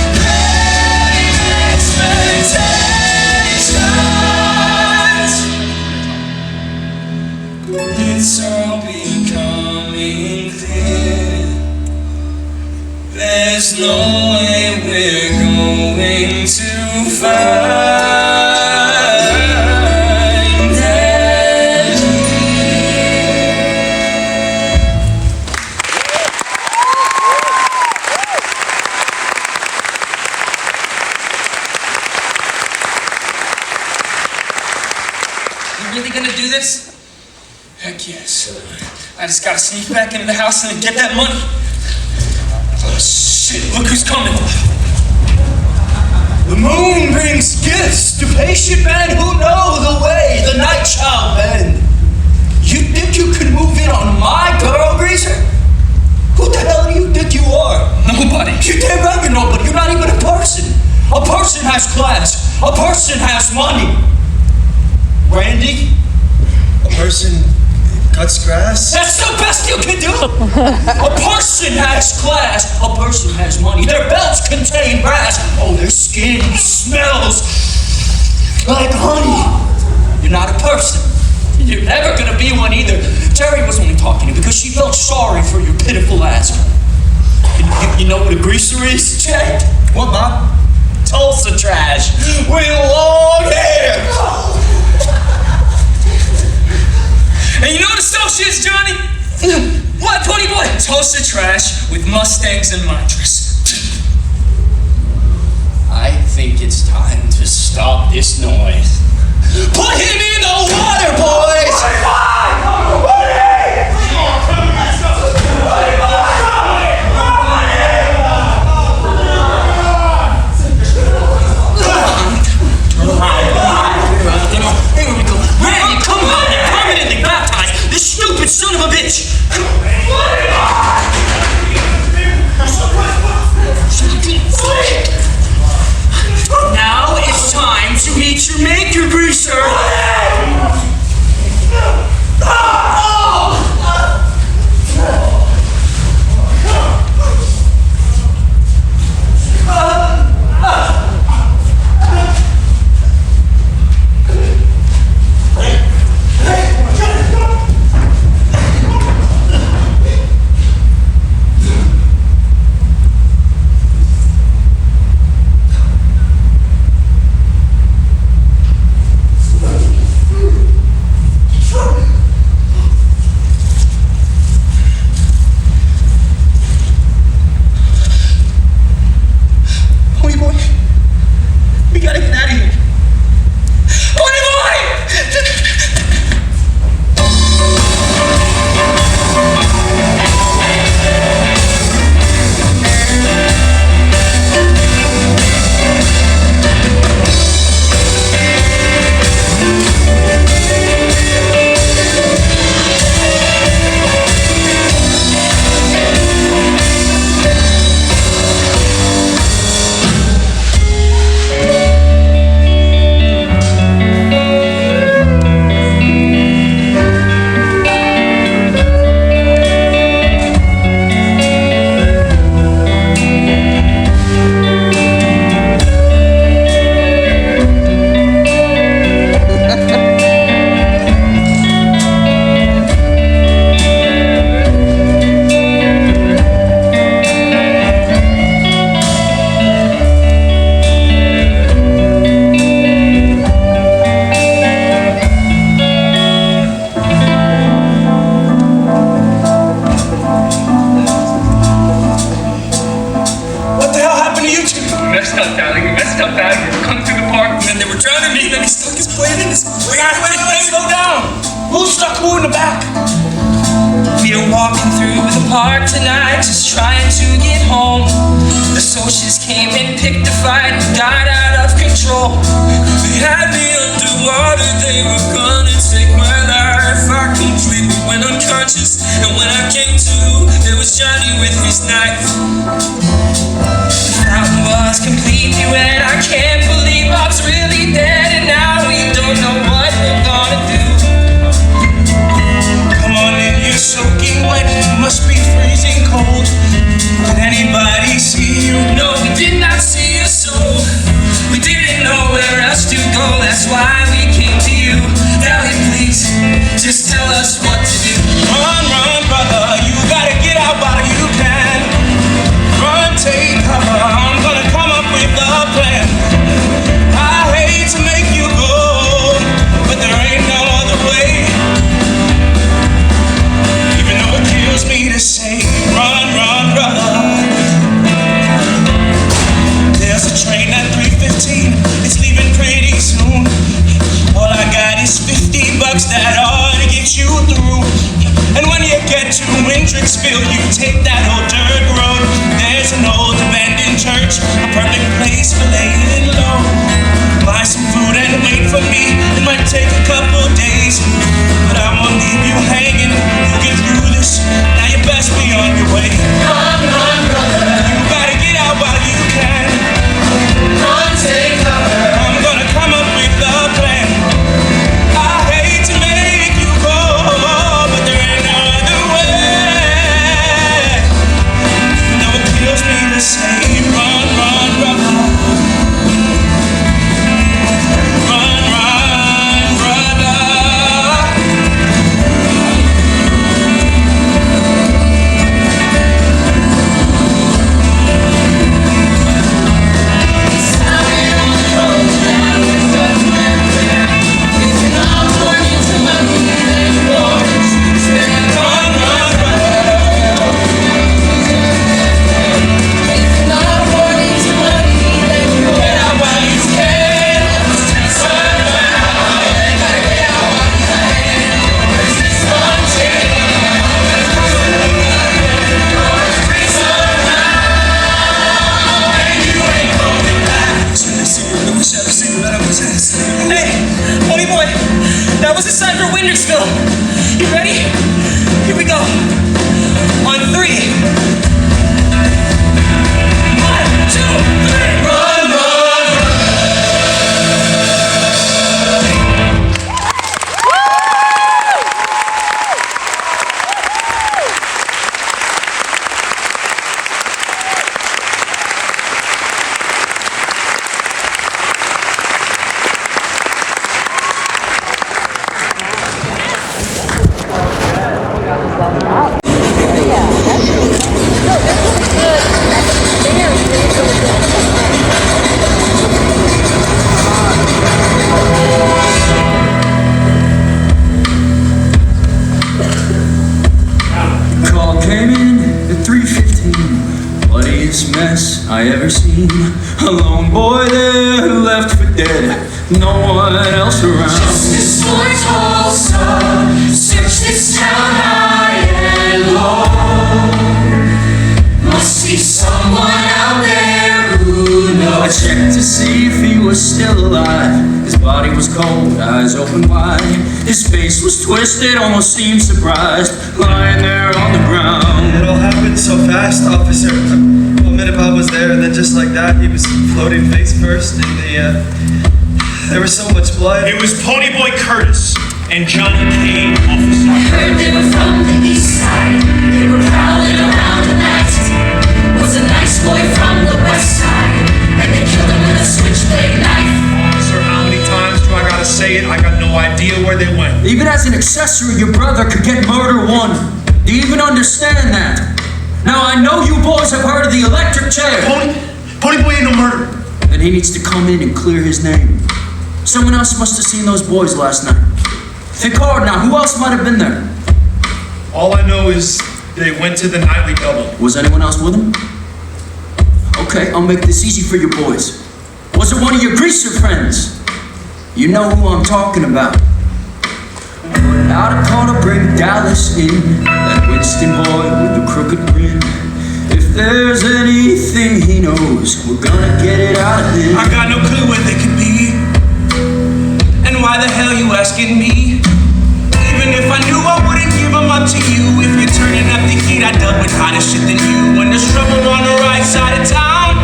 S4: Great expectations. It's all becoming clear. There's no way we're going to find that.
S3: You really gonna do this?
S4: Heck yes. I just gotta sneak back into the house and get that money. Oh shit, look who's coming.
S5: The moon brings gifts to patient men who know the way the night shall bend. You think you can move in on my girl, Greaser? Who the hell do you think you are?
S4: Nobody.
S5: You damn right you're nobody. You're not even a person. A person has class. A person has money. Randy? A person cuts grass? That's the best you can do! A person has class, a person has money. Their belts contain brass. Oh, their skin smells like honey. You're not a person. You're never gonna be one either. Terry was only talking to you because she felt sorry for your pitiful ass. You know what a greaser is, Chad? What, Bob? Tulsa trash with long hair.
S4: And you know what a stuff is, Johnny? What, Ponyboy? Tulsa trash with Mustangs and mantras.
S5: I think it's time to stop this noise. Put him in the water, boys!
S3: Randy, come on, you're permanently baptized. This stupid son of a bitch. sir.
S2: biggest mess I ever seen. A lone boy there left for dead, no one else around.
S3: Justice for Tulsa, search this town high and low. Must be someone out there who knows.
S2: I checked to see if he was still alive. His body was cold, eyes open wide. His face was twisted, almost seemed surprised, lying there on the ground.
S9: It all happened so fast, officer. A minute Bob was there, and then just like that, he was floating face first in the, there was so much blood.
S5: It was Ponyboy Curtis and Johnny Cade, officer.
S3: I heard they were from the east side. They were prowling around the night. Was a nice boy from the west side, and they killed him with a switchblade knife.
S5: Officer, how many times do I gotta say it? I got no idea where they went.
S2: Even as an accessory, your brother could get murder one. Do you even understand that? Now, I know you boys have heard of the electric chair.
S6: Ponyboy ain't no murderer.
S2: Then he needs to come in and clear his name. Someone else must have seen those boys last night. Think hard now, who else might have been there?
S9: All I know is they went to the nightly double.
S2: Was anyone else with them? Okay, I'll make this easy for you boys. Was it one of your greaser friends? You know who I'm talking about. Put out a call to bring Dallas in, that Winston boy with the crooked grin. If there's anything he knows, we're gonna get it out of him.
S5: I got no clue where they could be. And why the hell you asking me? Even if I knew, I wouldn't give them up to you. If you're turning up the heat, I dealt with hotter shit than you. When there's trouble on the right side of town,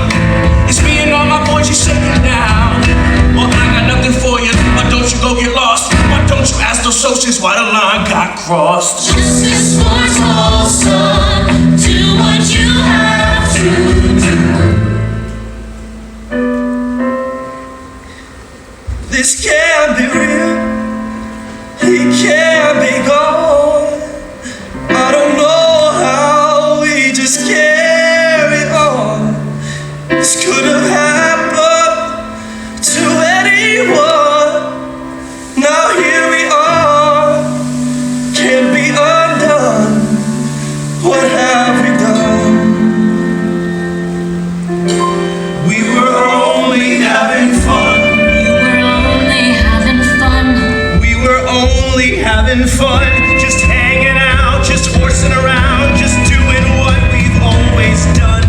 S5: it's me and all my boys, you shaking down. Well, I got nothing for you, but don't you go get lost. Why don't you ask those socials why the line got crossed?
S3: Justice for Tulsa, do what you have to do.
S2: This can't be real. He can't be gone. I don't know how we just carry on. This could have happened to anyone. Now here we are, can't be undone. What have we done? We were only having fun.
S5: Only having fun, just hanging out, just horsing around, just doing what we've always done.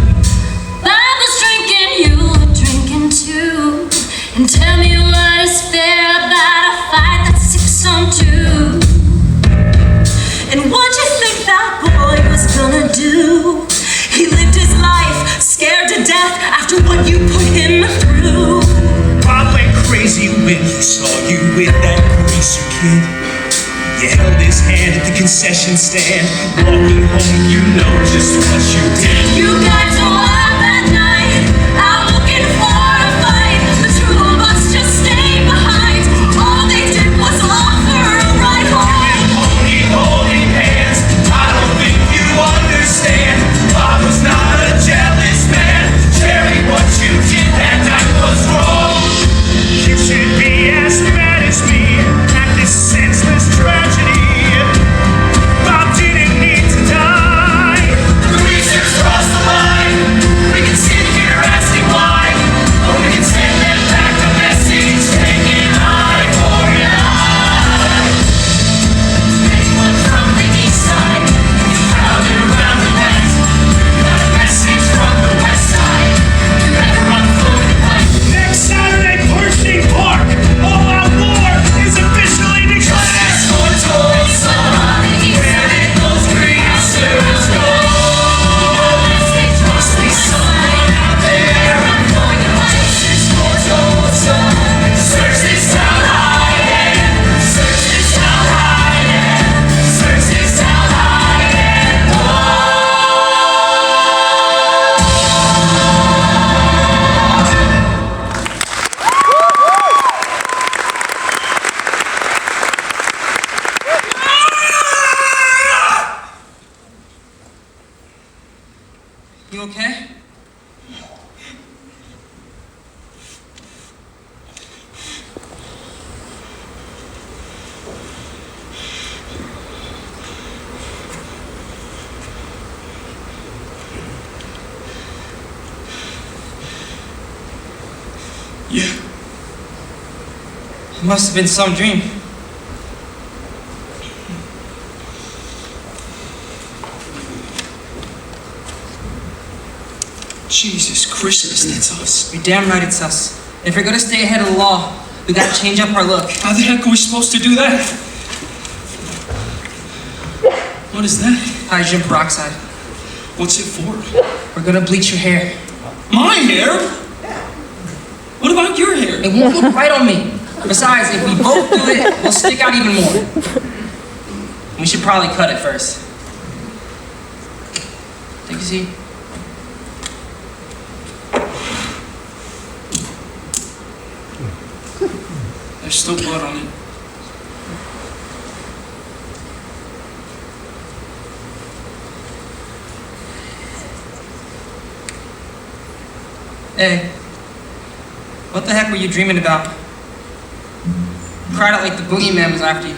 S7: I was drinking, you were drinking too. And tell me what is fair about a fight that's 6 on 2. And what'd you think that boy was gonna do? He lived his life, scared to death after what you put him through.
S5: Bob went crazy when he saw you with that greaser kid. You held his hand at the concession stand. Walking home, you know just what you did.
S7: You got to up at night, out looking for a fight. The 2 of us just stayed behind. All they did was offer a ride home.
S5: Only holding hands, I don't think you understand. Bob was not a jealous man. Cherry, what you did that night was wrong. You should be as mad as me at this senseless tragedy. Bob didn't need to die.
S3: The reasons crossed the line. We can sit here asking why, or we can send them back a message taking eye for an eye. Anyone from the east side, you crowded around the night. Got a message from the west side. You better run for your life.
S5: Next Saturday, Pershing Park, all-out war is officially declared.
S3: Justice for Tulsa, where did those greasers go? Must be someone out there. I'm going to find Justice for Tulsa. Search this town high and search this town high and search this town high and low.
S4: You okay? Yeah.
S3: It must have been some dream.
S4: Jesus Christmas, that's us.
S3: You're damn right it's us. If we're gonna stay ahead of the law, we gotta change up our look.
S4: How the heck are we supposed to do that? What is that?
S3: Hydrogen peroxide.
S4: What's it for?
S3: We're gonna bleach your hair.
S4: My hair? What about your hair?
S3: It won't look right on me. Besides, if we both do it, we'll stick out even more. We should probably cut it first. Take a seat.
S4: There's still blood on it.
S3: Hey, what the heck were you dreaming about? You cried out like the boogeyman was after you.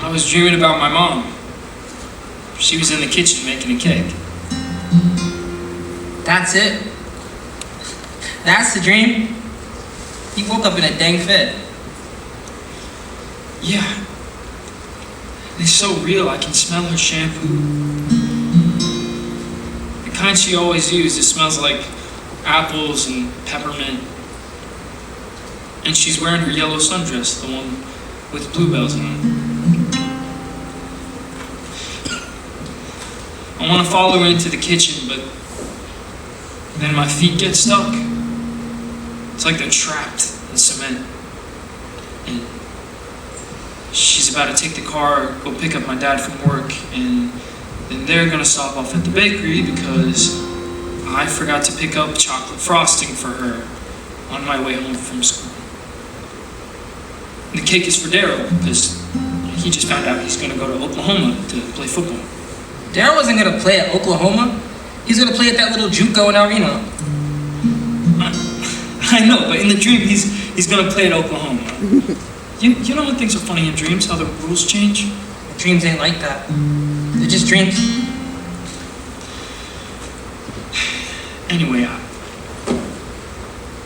S4: I was dreaming about my mom. She was in the kitchen making a cake.
S3: That's it? That's the dream? You woke up in a dang fit.
S4: Yeah. It's so real, I can smell her shampoo. The kind she always used, it smells like apples and peppermint. And she's wearing her yellow sundress, the one with bluebells on it. I want to follow her into the kitchen, but then my feet get stuck. It's like they're trapped in cement. And she's about to take the car, go pick up my dad from work, and then they're gonna stop off at the bakery because I forgot to pick up chocolate frosting for her on my way home from school. And the cake is for Darrel because he just found out he's gonna go to Oklahoma to play football.
S3: Darrel wasn't gonna play at Oklahoma. He's gonna play at that little JUCO in Reno.
S4: I know, but in the dream he's gonna play at Oklahoma. You know when things are funny in dreams, how the rules change?
S3: Dreams ain't like that. They're just dreams.
S4: Anyway,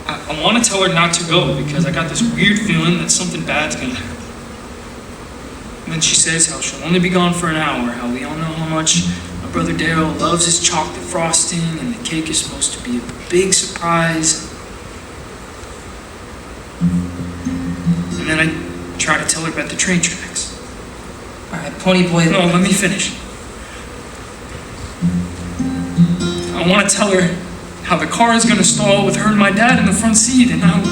S4: I want to tell her not to go because I got this weird feeling that something bad's gonna happen. And then she says how she'll only be gone for an hour, how we all know how much my brother Darrel loves his chocolate frosting, and the cake is supposed to be a big surprise. And then I try to tell her about the train tracks.
S3: Alright, Ponyboy.
S4: No, let me finish. I want to tell her how the car is going to stall with her and my dad in the front seat, and how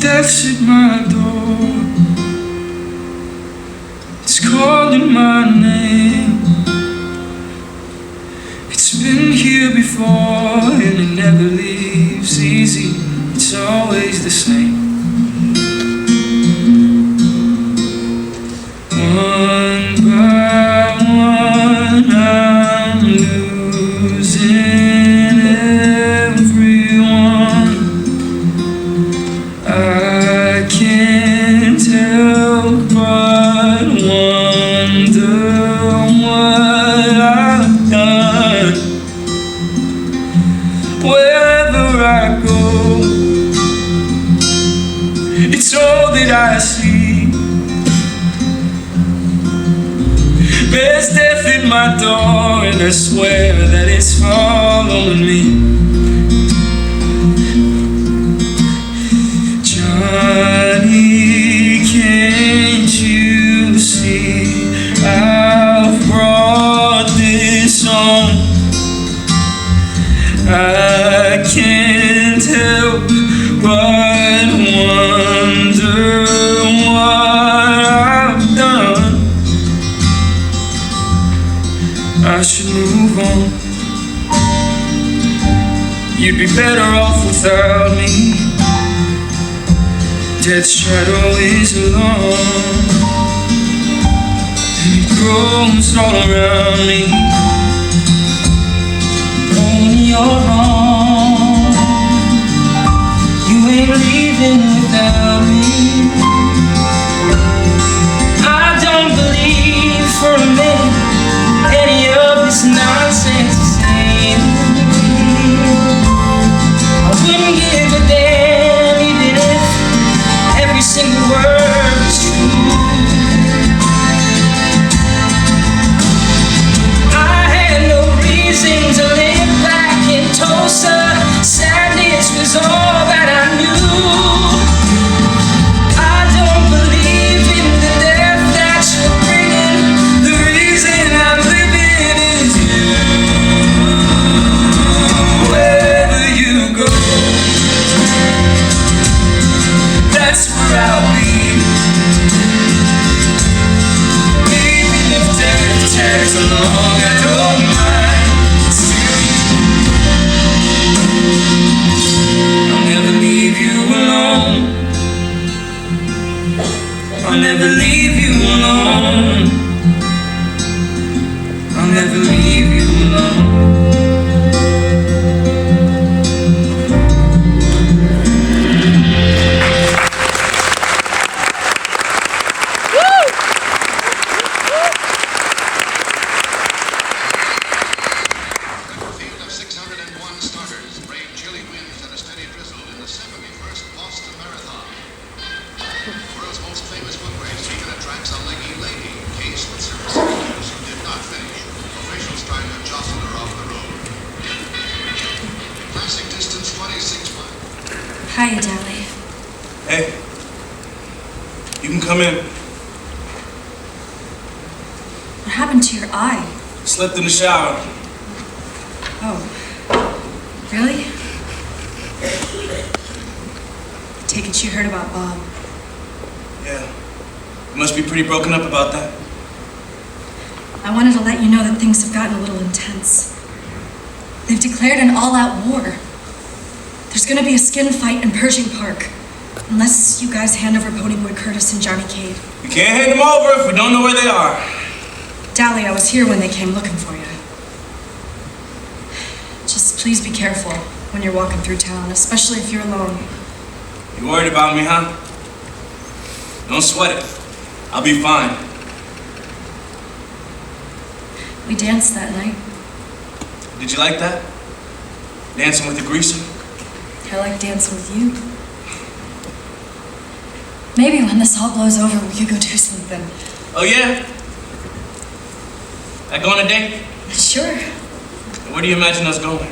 S4: death's at my door. It's calling my name. It's been here before and it never leaves easy. It's always the same. One by one I'm losing everyone. I can't help but wonder what I've done. Wherever I go, it's all that I see. There's death at my door, and I swear that it's following me. Johnny, can't you see I've brought this on? I can't help but wonder what I've done. I should move on. You'd be better off without me. Death's shadow is long, and it grows all around me.
S3: Only you're wrong. You ain't leaving without me. I don't believe
S2: that's where I'll be. Even if death tags along, I don't mind. Still I'll never leave you alone. I'll never leave you alone. I'll never leave you alone.
S7: Hiya, Dally.
S5: Hey, you can come in.
S7: What happened to your eye?
S5: Slipped in the shower.
S7: Oh, really? Take it you heard about Bob.
S5: Yeah, you must be pretty broken up about that.
S7: I wanted to let you know that things have gotten a little intense. They've declared an all-out war. There's gonna be a skin fight in Pershing Park. Unless you guys hand over Ponyboy Curtis and Johnny Cade.
S5: We can't hand them over if we don't know where they are.
S7: Dally, I was here when they came looking for you. Just please be careful when you're walking through town, especially if you're alone.
S5: You worried about me, huh? Don't sweat it. I'll be fine.
S7: We danced that night.
S5: Did you like that? Dancing with the greaser?
S7: I like dancing with you. Maybe when this all blows over, we could go do something.
S5: Oh yeah? Like go on a date?
S7: Sure.
S5: Where do you imagine us going?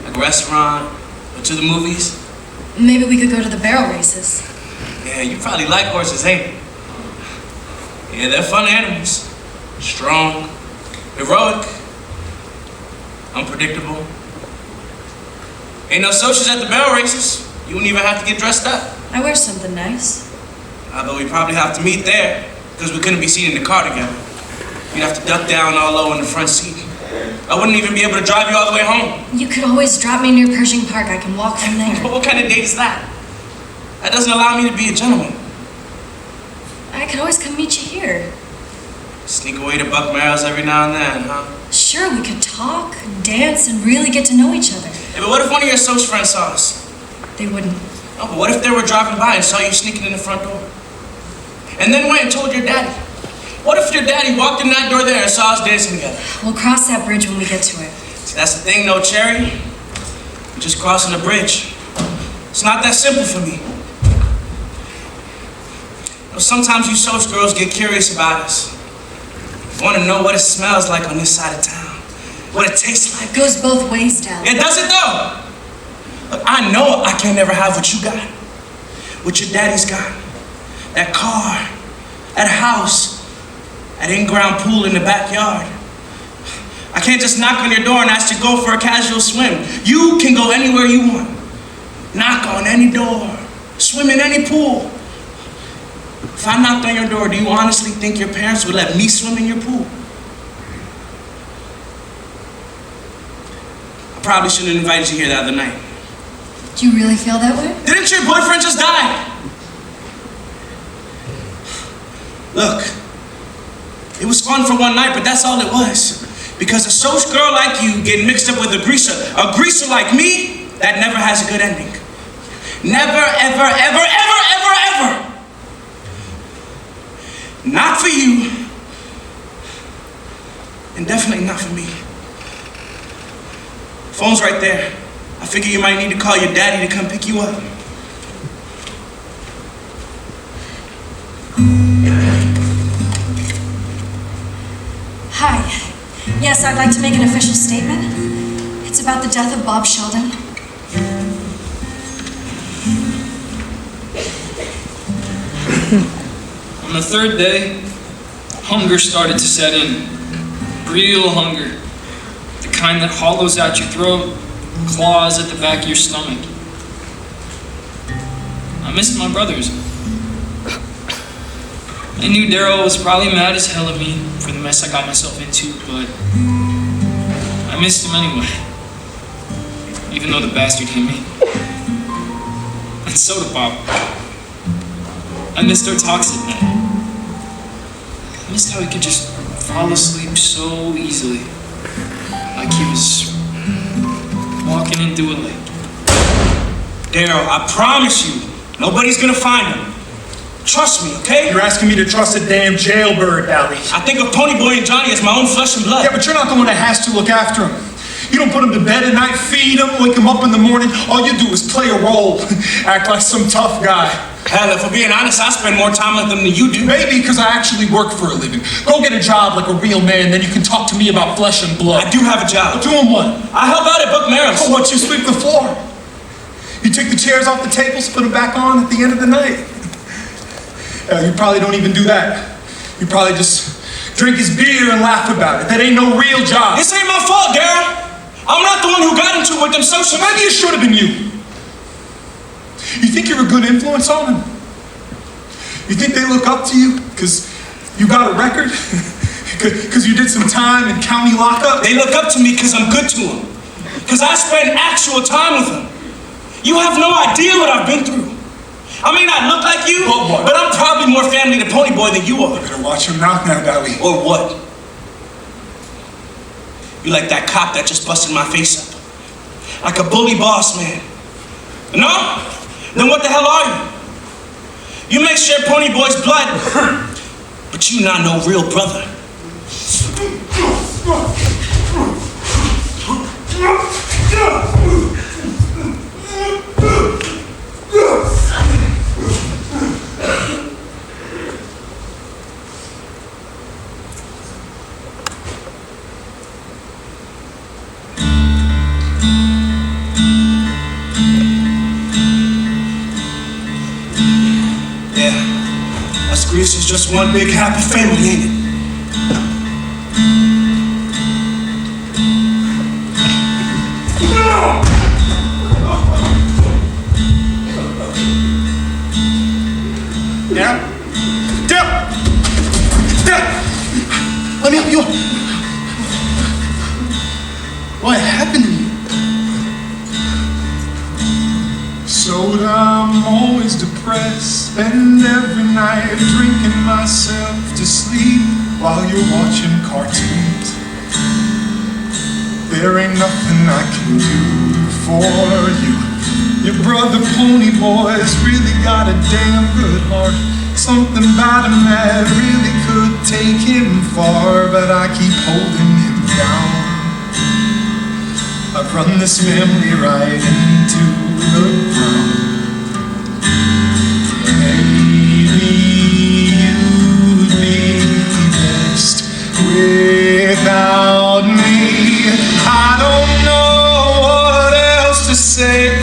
S5: Like a restaurant? Or to the movies?
S7: Maybe we could go to the barrel races.
S5: Yeah, you probably like horses, ain't you? Yeah, they're fun animals. Strong, heroic, unpredictable. Ain't no socials at the barrel races. You wouldn't even have to get dressed up.
S7: I wear something nice.
S5: Although we probably have to meet there, because we couldn't be seated in the car together. You'd have to duck down all low in the front seat. I wouldn't even be able to drive you all the way home.
S7: You could always drop me near Pershing Park. I can walk from there.
S5: What kind of date is that? That doesn't allow me to be a gentleman.
S7: I could always come meet you here.
S5: Sneak away to Buck Merrill's every now and then, huh?
S7: Sure, we could talk, dance, and really get to know each other.
S5: Hey, but what if one of your social friends saw us?
S7: They wouldn't.
S5: Oh, but what if they were driving by and saw you sneaking in the front door? And then went and told your daddy? What if your daddy walked in that door there and saw us dancing together?
S7: We'll cross that bridge when we get to it.
S5: See, that's the thing, though, Cherry. We're just crossing a bridge. It's not that simple for me. You know, sometimes you social girls get curious about us. Want to know what it smells like on this side of town. What it tastes like.
S7: It goes both ways, Dally.
S5: It does it, though. Look, I know I can't never have what you got. What your daddy's got. That car. That house. That in-ground pool in the backyard. I can't just knock on your door and ask you to go for a casual swim. You can go anywhere you want. Knock on any door. Swim in any pool. If I knocked on your door, do you honestly think your parents would let me swim in your pool? I probably shouldn't have invited you here the other night.
S7: Do you really feel that way?
S5: Didn't your boyfriend just die? Look, it was fun for one night, but that's all it was. Because a social girl like you getting mixed up with a greaser like me, that never has a good ending. Never, ever, ever, ever, ever, ever. Not for you, and definitely not for me. Phone's right there. I figure you might need to call your daddy to come pick you up.
S7: Hi. Yes, I'd like to make an official statement. It's about the death of Bob Sheldon.
S4: On the third day, hunger started to set in. Real hunger. The kind that hollows out your throat, claws at the back of your stomach. I I missed my brothers. I knew Darrel was probably mad as hell at me for the mess I got myself into, but I missed him anyway. Even though the bastard hit me. And Sodapop. I missed our talks at night. I missed how he could just fall asleep so easily. Like he was walking into a lake.
S5: Darrel, I promise you, nobody's gonna find him. Trust me, okay?
S10: You're asking me to trust a damn jailbird, Allie.
S5: I think of Ponyboy and Johnny as my own flesh and blood.
S10: Yeah, but you're not the one that has to look after him. You don't put him to bed at night, feed him, wake him up in the morning. All you do is play a role, act like some tough guy.
S5: Hell, if we're being honest, I spend more time with them than you do.
S10: Maybe because I actually work for a living. Go get a job like a real man, then you can talk to me about flesh and blood.
S5: I do have a job.
S10: Doing what?
S5: I help out at Buck Merrill's.
S10: Oh, what, you sweep the floor? You take the chairs off the tables, put them back on at the end of the night. You probably don't even do that. You probably just drink his beer and laugh about it. That ain't no real job.
S5: This ain't my fault, Darrel. I'm not the one who got into it with them social.
S10: Maybe it should have been you. You think you're a good influence on them? You think they look up to you because you got a record? Because you did some time in county lockup?
S5: They look up to me because I'm good to them. Because I spend actual time with them. You have no idea what I've been through. I may not look like you, but I'm probably more family to Ponyboy than you are.
S10: You better watch your mouth now, Dolly.
S5: Or what? You like that cop that just busted my face up. Like a bully boss man. No? Then what the hell are you? You may share Ponyboy's blood, but you not no real brother. Greece is just one big happy family, ain't it?
S10: Yeah? Let me help you. What happened to you? Soda, I'm always depressed. Spend every night drinking myself to sleep while you're watching cartoons. There ain't nothing I can do for you. Your brother Ponyboy's really got a damn good heart. Something about him that really could take him far, but I keep holding him down. I've run this family right into the ground. Maybe you'd be best without me. I don't know what else to say.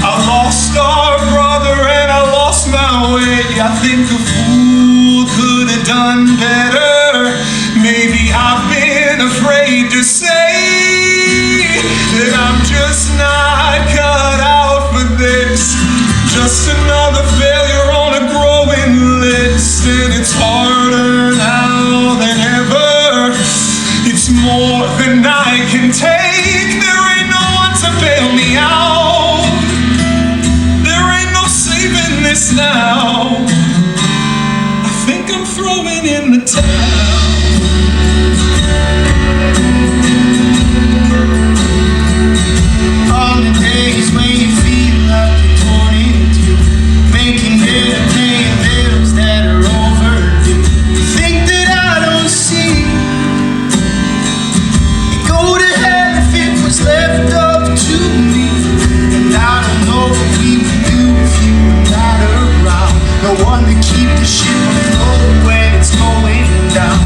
S10: I lost our brother and I lost my way. I think a fool could have done better. Maybe I've been afraid to say that I'm just not cut out for this. Just another failure on a growing list. And it's harder now than ever. It's more than I can take. There ain't no one to bail me out. There ain't no saving this now. I think I'm throwing in the towel. On the days when you feel like you're 22, making better paying bills that are overdue. You think that I don't see. You go to hell if it was left up to me. And I don't know what we would do if you were not around. No one to keep the ship afloat when it's going down.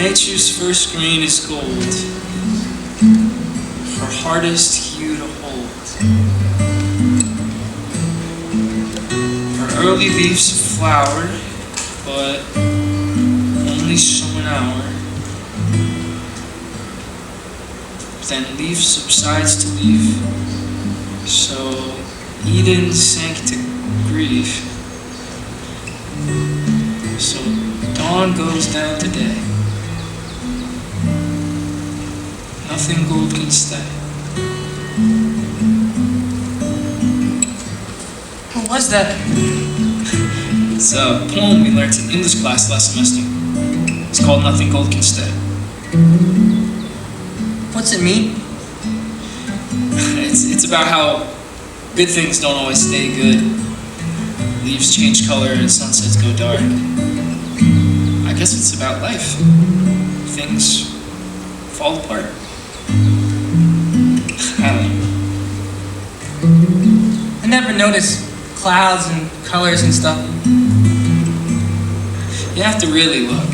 S4: nature's first green is gold, her hardest hue to hold. Her early leaves have flowered, but only so an hour. Then leaf subsides to leaf, so Eden sank to grief. So dawn goes down today. Nothing gold can stay.
S3: What was that?
S4: It's a poem we learned in English class last semester. It's called Nothing Gold Can Stay.
S3: What's it mean?
S4: It's about how good things don't always stay good. Leaves change color and sunsets go dark. I guess it's about life. Things fall apart. I don't know.
S3: I never noticed clouds and colors and stuff.
S4: You have to really look.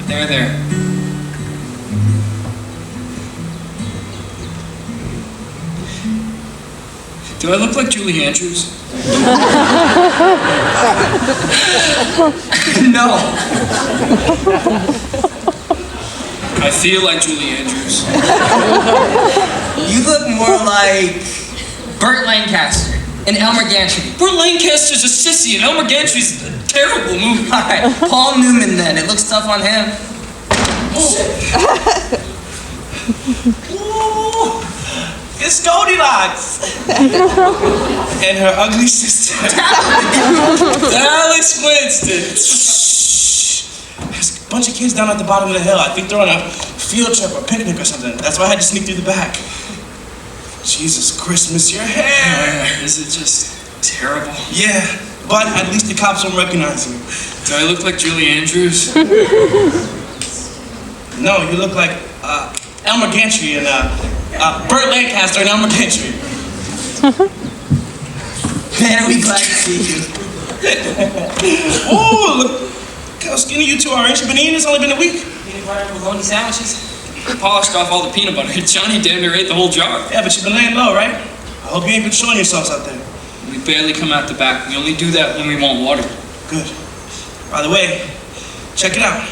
S4: They're there. Do I look like Julie Andrews?
S3: No.
S4: I feel like Julie Andrews.
S3: You look more like Burt Lancaster and Elmer Gantry.
S4: Burt Lancaster's a sissy and Elmer Gantry's a terrible movie.
S3: All right, Paul Newman then. It looks tough on him.
S5: Ooh, it's Goldilocks and her ugly sister,
S4: Alex Winston.
S5: There's a bunch of kids down at the bottom of the hill. I think they're on a field trip or picnic or something. That's why I had to sneak through the back. Jesus Christmas, your hair.
S4: Is it just terrible?
S5: Yeah, but at least the cops won't recognize you.
S4: Do I look like Julie Andrews?
S5: No, you look like Elmer Gantry and Burt Lancaster and Elmer Gantry.
S3: Man, are we glad to see you.
S5: Oh, look how skinny you two are. Ain't you been eating? It's only been a week.
S3: Peanut butter and bologna sandwiches?
S4: Polished off all the peanut butter. Johnny damn near ate the whole jar.
S5: Yeah, but you've been laying low, right? I hope you ain't been showing yourselves out there.
S4: We barely come out the back. We only do that when we want water.
S5: Good. By the way, check it out.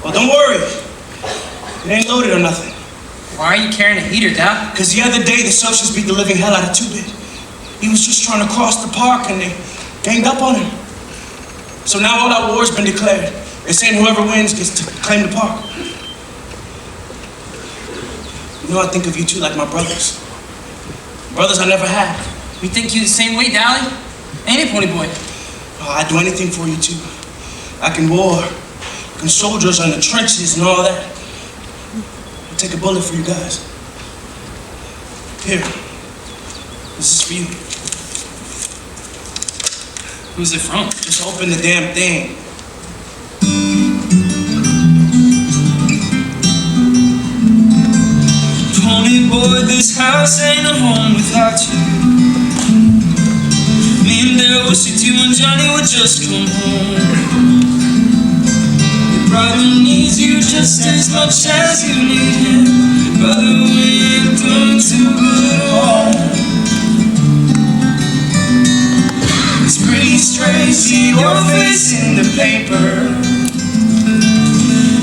S5: Well, don't worry. It ain't loaded or nothing.
S3: Why are you carrying a heater, Dad?
S5: Because the other day, the socials beat the living hell out of Two-Bit. He was just trying to cross the park and they ganged up on him. So now all our war's been declared. They're saying whoever wins gets to claim the park. You know, I think of you two like my brothers. Brothers I never had.
S3: We think you the same way, Dally? Ain't it, Ponyboy?
S5: Oh, I'd do anything for you two. Like in war, like in soldiers in the trenches and all that. I'll take a bullet for you guys. Here, this is for you.
S4: Who's it from?
S5: Just open the damn thing.
S4: Ponyboy, this house ain't a home without you. Me and Darrel wished you and Johnny would just come home. Your brother needs you just as much as you need him. Brother, we ain't doing too good at all. It's pretty strange, see your face in the paper,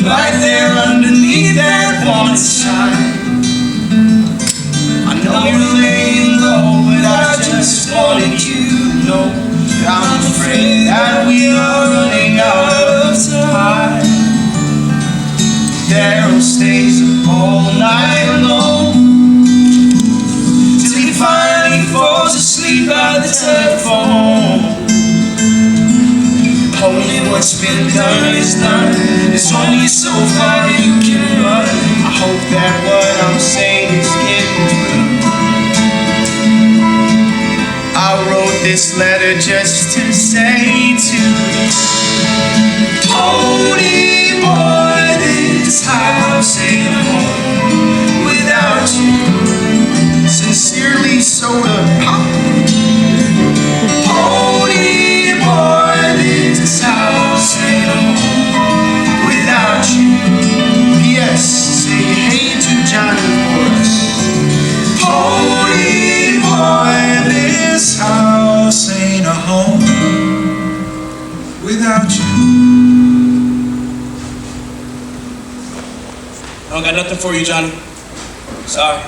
S4: right there underneath that wanted sign. I know you're laying low, but I just wanted you to know that I'm afraid that we are running out of time. Darrel stays up all night alone till he finally falls asleep at the telephone. Only what's been done is done. There's only so far you can run. I hope that what I'm saying is getting through. I wrote this letter just to say to you, Ponyboy, this house ain't a home without you. Sincerely, Sodapop. Ponyboy, this house ain't a home without you.
S5: Got nothing for you, Johnny. Sorry.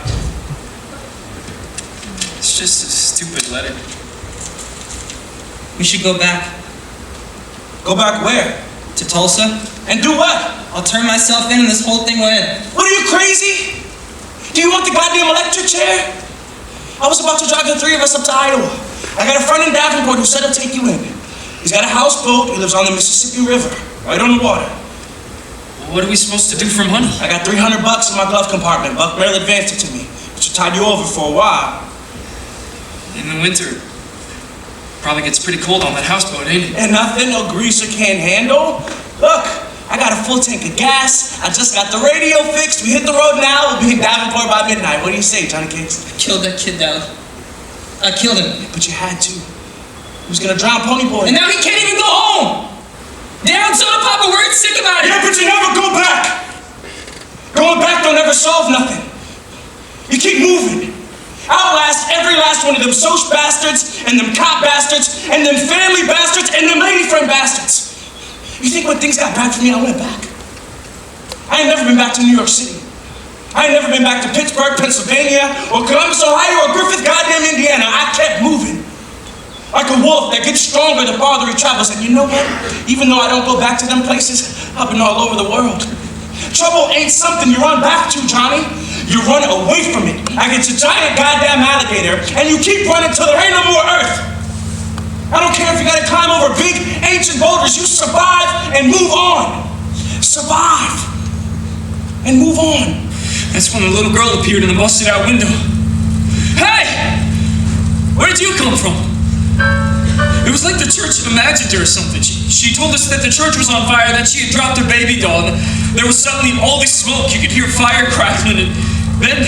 S4: It's just a stupid letter.
S3: We should go back
S5: Go back where?
S3: to Tulsa.
S5: And do what?
S3: I'll turn myself in and this whole thing will end.
S5: What are you, crazy? Do you want the goddamn electric chair? I was about to drive the three of us up to Iowa. I got a friend in Davenport who said he'll take you in. He's got a houseboat. He lives on the Mississippi River, right on the water.
S4: What are we supposed to do for money?
S5: I got $300 in my glove compartment. Buck Merrill advanced it to me. It should tide you over for a while.
S4: In the winter, probably gets pretty cold on that houseboat, ain't it?
S5: And nothing no greaser can't handle. Look, I got a full tank of gas. I just got the radio fixed. We hit the road now. We'll be in Davenport by midnight. What do you say, Johnny Cakes?
S3: I killed that kid down. I killed him.
S5: But you had to. He was gonna drown Ponyboy.
S3: And now he can't even go home! Darrel and Sodapop are worried sick about it!
S5: Yeah, but you never go back! Going back don't ever solve nothing. You keep moving. Outlast every last one of them soch bastards, and them cop bastards, and them family bastards, and them lady friend bastards. You think when things got bad for me, I went back? I ain't never been back to New York City. I ain't never been back to Pittsburgh, Pennsylvania, or Columbus, Ohio, or Griffith, goddamn Indiana. I kept moving. Like a wolf that gets stronger the farther he travels. And you know what? Even though I don't go back to them places, I've been all over the world. Trouble ain't something you run back to, Johnny. You run away from it. Like it's a giant goddamn alligator, and you keep running till there ain't no more earth. I don't care if you gotta climb over big, ancient boulders. You survive and move on. Survive and move on.
S4: That's when the little girl appeared in the busted out window. Hey! Where'd you come from? It was like the church had imagined her or something. She told us that the church was on fire, that she had dropped her baby doll, and there was suddenly all this smoke. You could hear fire crackling, and then,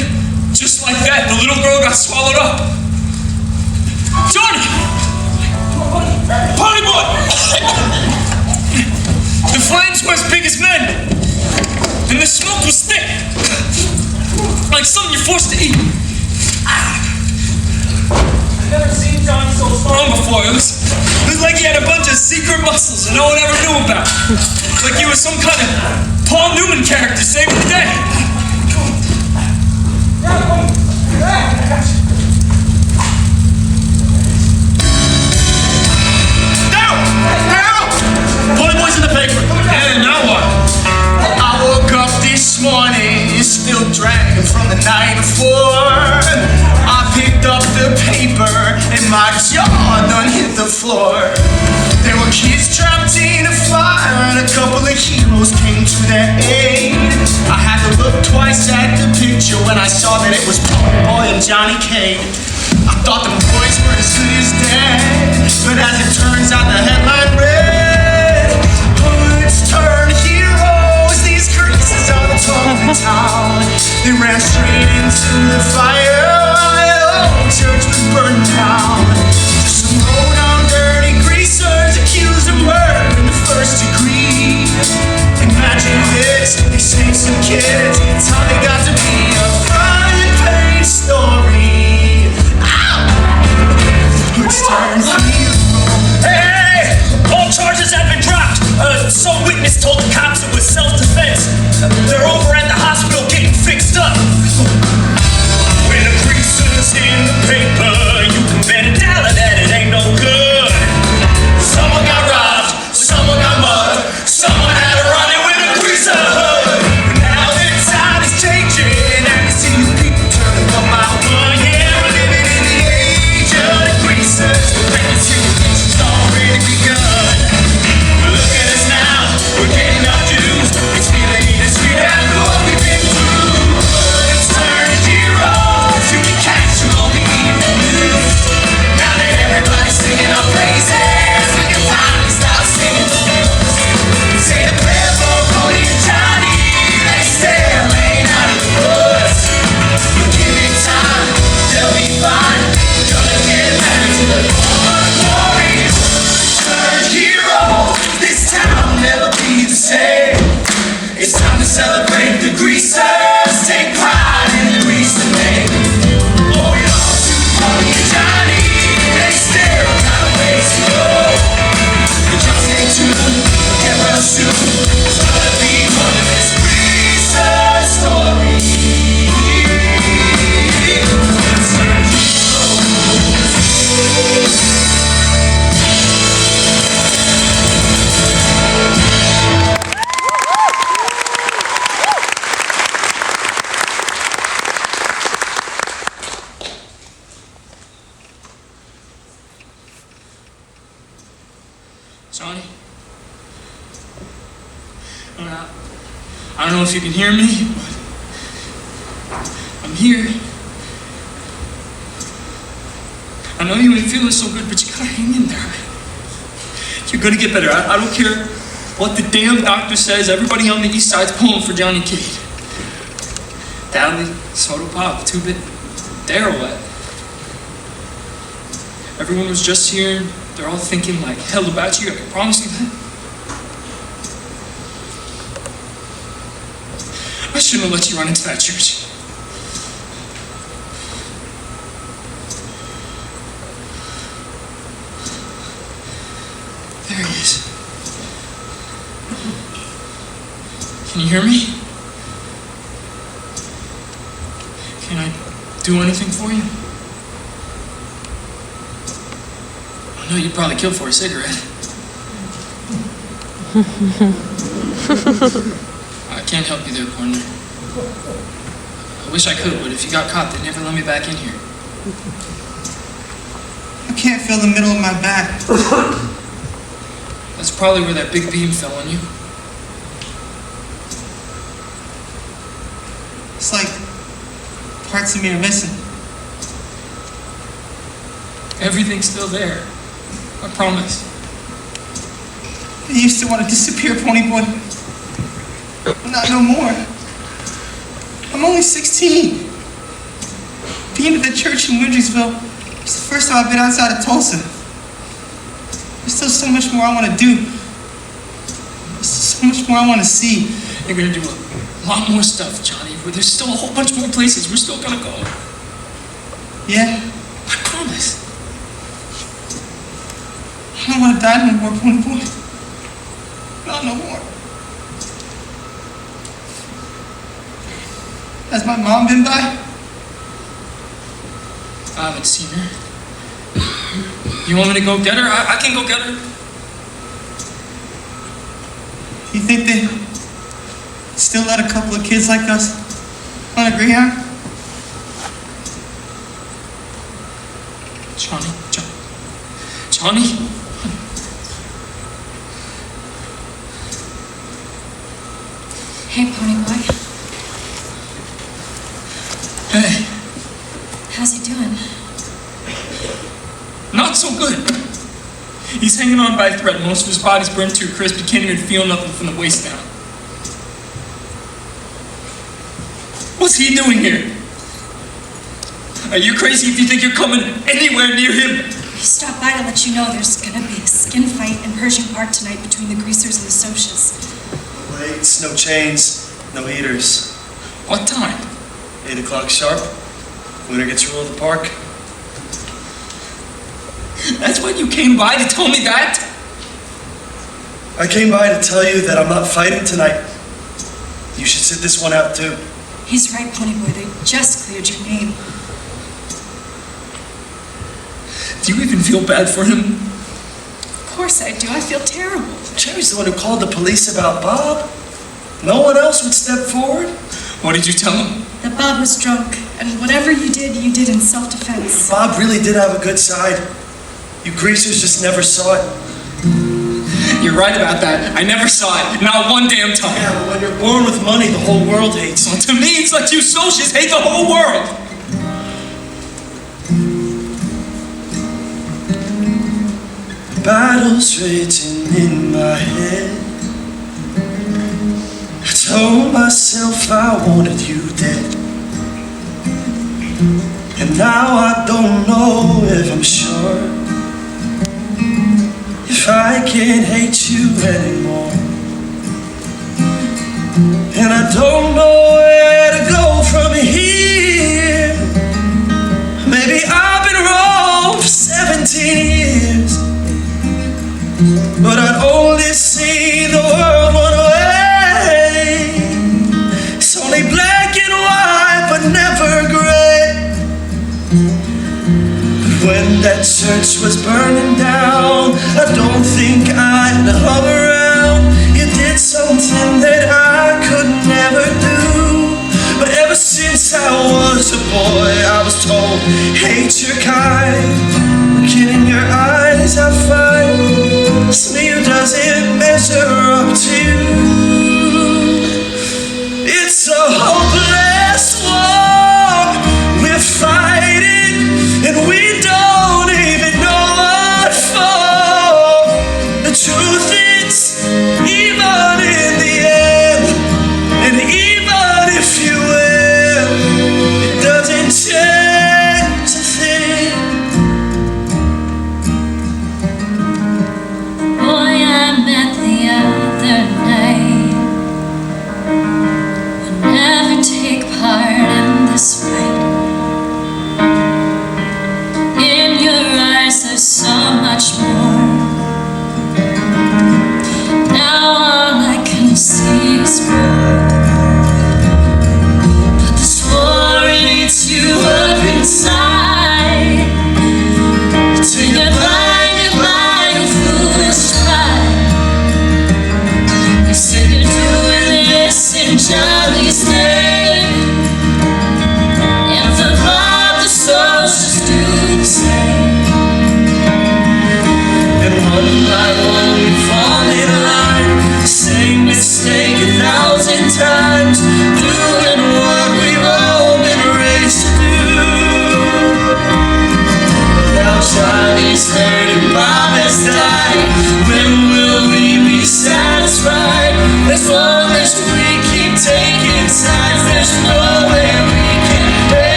S4: just like that, the little girl got swallowed up. Johnny!
S5: Ponyboy!
S4: The flames were as big as men, and the smoke was thick, like something you're forced to eat. I've never seen Johnny so strong before. It was like he had a bunch of secret muscles that no one ever knew about. Like he was some kind of Paul Newman character saving the day.
S5: Darrel! Ponyboy's in the paper. And now what? I woke up this morning, still dragging from the night before. I picked up the paper and my jaw done hit the floor. There were kids trapped in a fire and a couple of heroes came to their aid. I had to look twice at the picture when I saw that it was Ponyboy and Johnny Cade. I thought the boys were as good as dead, but as it turns out the headline read, hoods turn heroes, these creases are the talk of the town. They ran straight into the fire. Church was burned down. Just some low-down dirty greasers accused of murder in the first degree. Imagine this, they saved some kids. It's how they got to be a front page story. Ow! Who's turned hero? Hey! All charges have been dropped. Some witness told the cops it was self-defense. They're over at the hospital getting fixed up. When the greaser's in the paper, you can bet $1 that it ain't no good. Someone got robbed, someone got mugged, someone had a run-in with a greaser hood. Now their time is taken.
S4: I don't know if you can hear me, but I'm here. I know you ain't feeling so good, but you gotta hang in there. You're gonna get better. I don't care what the damn doctor says. Everybody on the east side's pulling for Johnny Cade. Dally, Sodapop, 2-bit, Darrel. Everyone was just here. They're all thinking like hell about you. I can promise you that. I shouldn't have let you run into that church. There he is. Can you hear me? Can I do anything for you? I know you'd probably kill for a cigarette. I can't help you there, partner. I wish I could, but if you got caught, they'd never let me back in here.
S5: I can't feel the middle of my back.
S4: That's probably where that big beam fell on you.
S5: It's like parts of me are missing.
S4: Everything's still there. I promise.
S5: I used to want to disappear, Ponyboy. Not no more. I'm only 16. Being at the church in Widgersville is the first time I've been outside of Tulsa. There's still so much more I want to do. There's so much more I want to see.
S4: You're gonna do a lot more stuff, Johnny. There's still a whole bunch more places we're still gonna go.
S5: Yeah?
S4: I promise.
S5: I don't want to die no more, Ponyboy. Not no more. Has my mom been by?
S4: I haven't seen her. You want me to go get her? I can go get her.
S5: You think they still let a couple of kids like us on a Greyhound?
S4: Johnny?
S7: Hey, Ponyboy.
S4: Hey.
S7: How's he doing?
S4: Not so good. He's hanging on by a thread. Most of his body's burned to a crisp. He can't even feel nothing from the waist down. What's he doing here? Are you crazy if you think you're coming anywhere near him?
S8: He stopped by to let you know there's gonna be a skin fight in Pershing Park tonight between the greasers and the socias.
S9: No lights, no chains, no heaters.
S4: What time?
S9: 8 o'clock sharp. Winner gets rule of the park.
S4: That's when you came by to tell me that?
S9: I came by to tell you that I'm not fighting tonight. You should sit this one out too.
S8: He's right, Ponyboy. They just cleared your name.
S4: Do you even feel bad for him?
S8: Of course I do. I feel terrible.
S9: Jerry's the one who called the police about Bob. No one else would step forward.
S4: What did you tell him?
S8: That Bob was drunk, and whatever you did in self-defense.
S9: Bob really did have a good side. You greasers just never saw it.
S4: You're right about that. I never saw it. Not one damn time.
S9: Yeah, but when you're born with money, the whole world hates you.
S4: Well, to me, it's like you socialists hate the whole world.
S9: Battles raging in my head. I told myself I wanted you dead. And now I don't know if I'm sure if I can't hate you anymore. And I don't know where to go from here. Maybe I've been wrong for 17 years, but I'd only see the world one way. It's only black and white, but never gray. But when that church was burning down, I don't think I'd hung around. You did something that I could never do. But ever since I was a boy, I was told, hate your kind. Looking in your eyes, I find Lemieux doesn't measure up to you.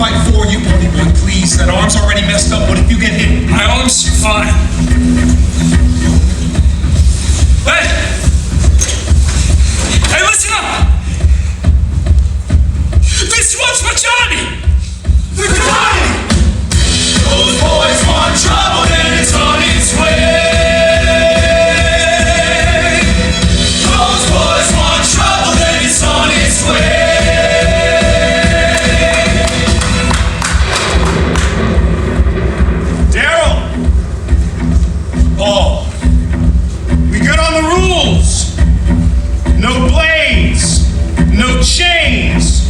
S10: fight for you, Ponyboy, please. That arm's already messed up. What if you get hit?
S4: My arm's fine. Hey! Hey, listen up! This one's for Johnny!
S10: For Johnny!
S2: Those boys want trouble and it's on its way. Those boys want trouble and it's on its way.
S10: Darrel! Oh, we good on the rules. No blades, no chains,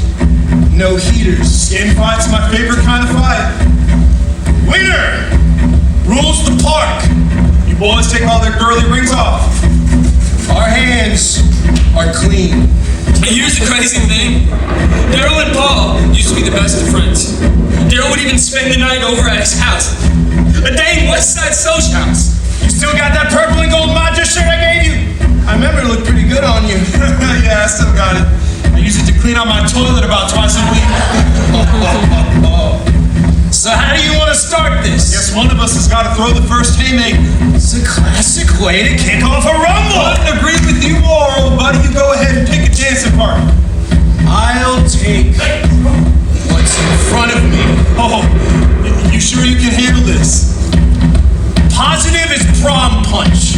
S10: no heaters. Skin fight's my favorite kind of fight. Winner rules the park. You boys take all their girly rings off. Our hands are clean.
S4: And here's the crazy thing. Darrel and Paul used to be the best of friends. Darrel would even spend the night over at his house. A day in West Side Soch house.
S10: You still got that purple and gold Mathews shirt I gave you? I remember it looked pretty good on you. Yeah, I still got it. I use it to clean out my toilet about twice a week. So how do you want to start this? Guess one of us has got to throw the first haymaker. It's a classic way to kick off a rumble. I couldn't agree with you more, old buddy. You go ahead and pick a dancing partner. I'll take what's in front of me. Oh, you sure you can handle this? Positive is prom punch.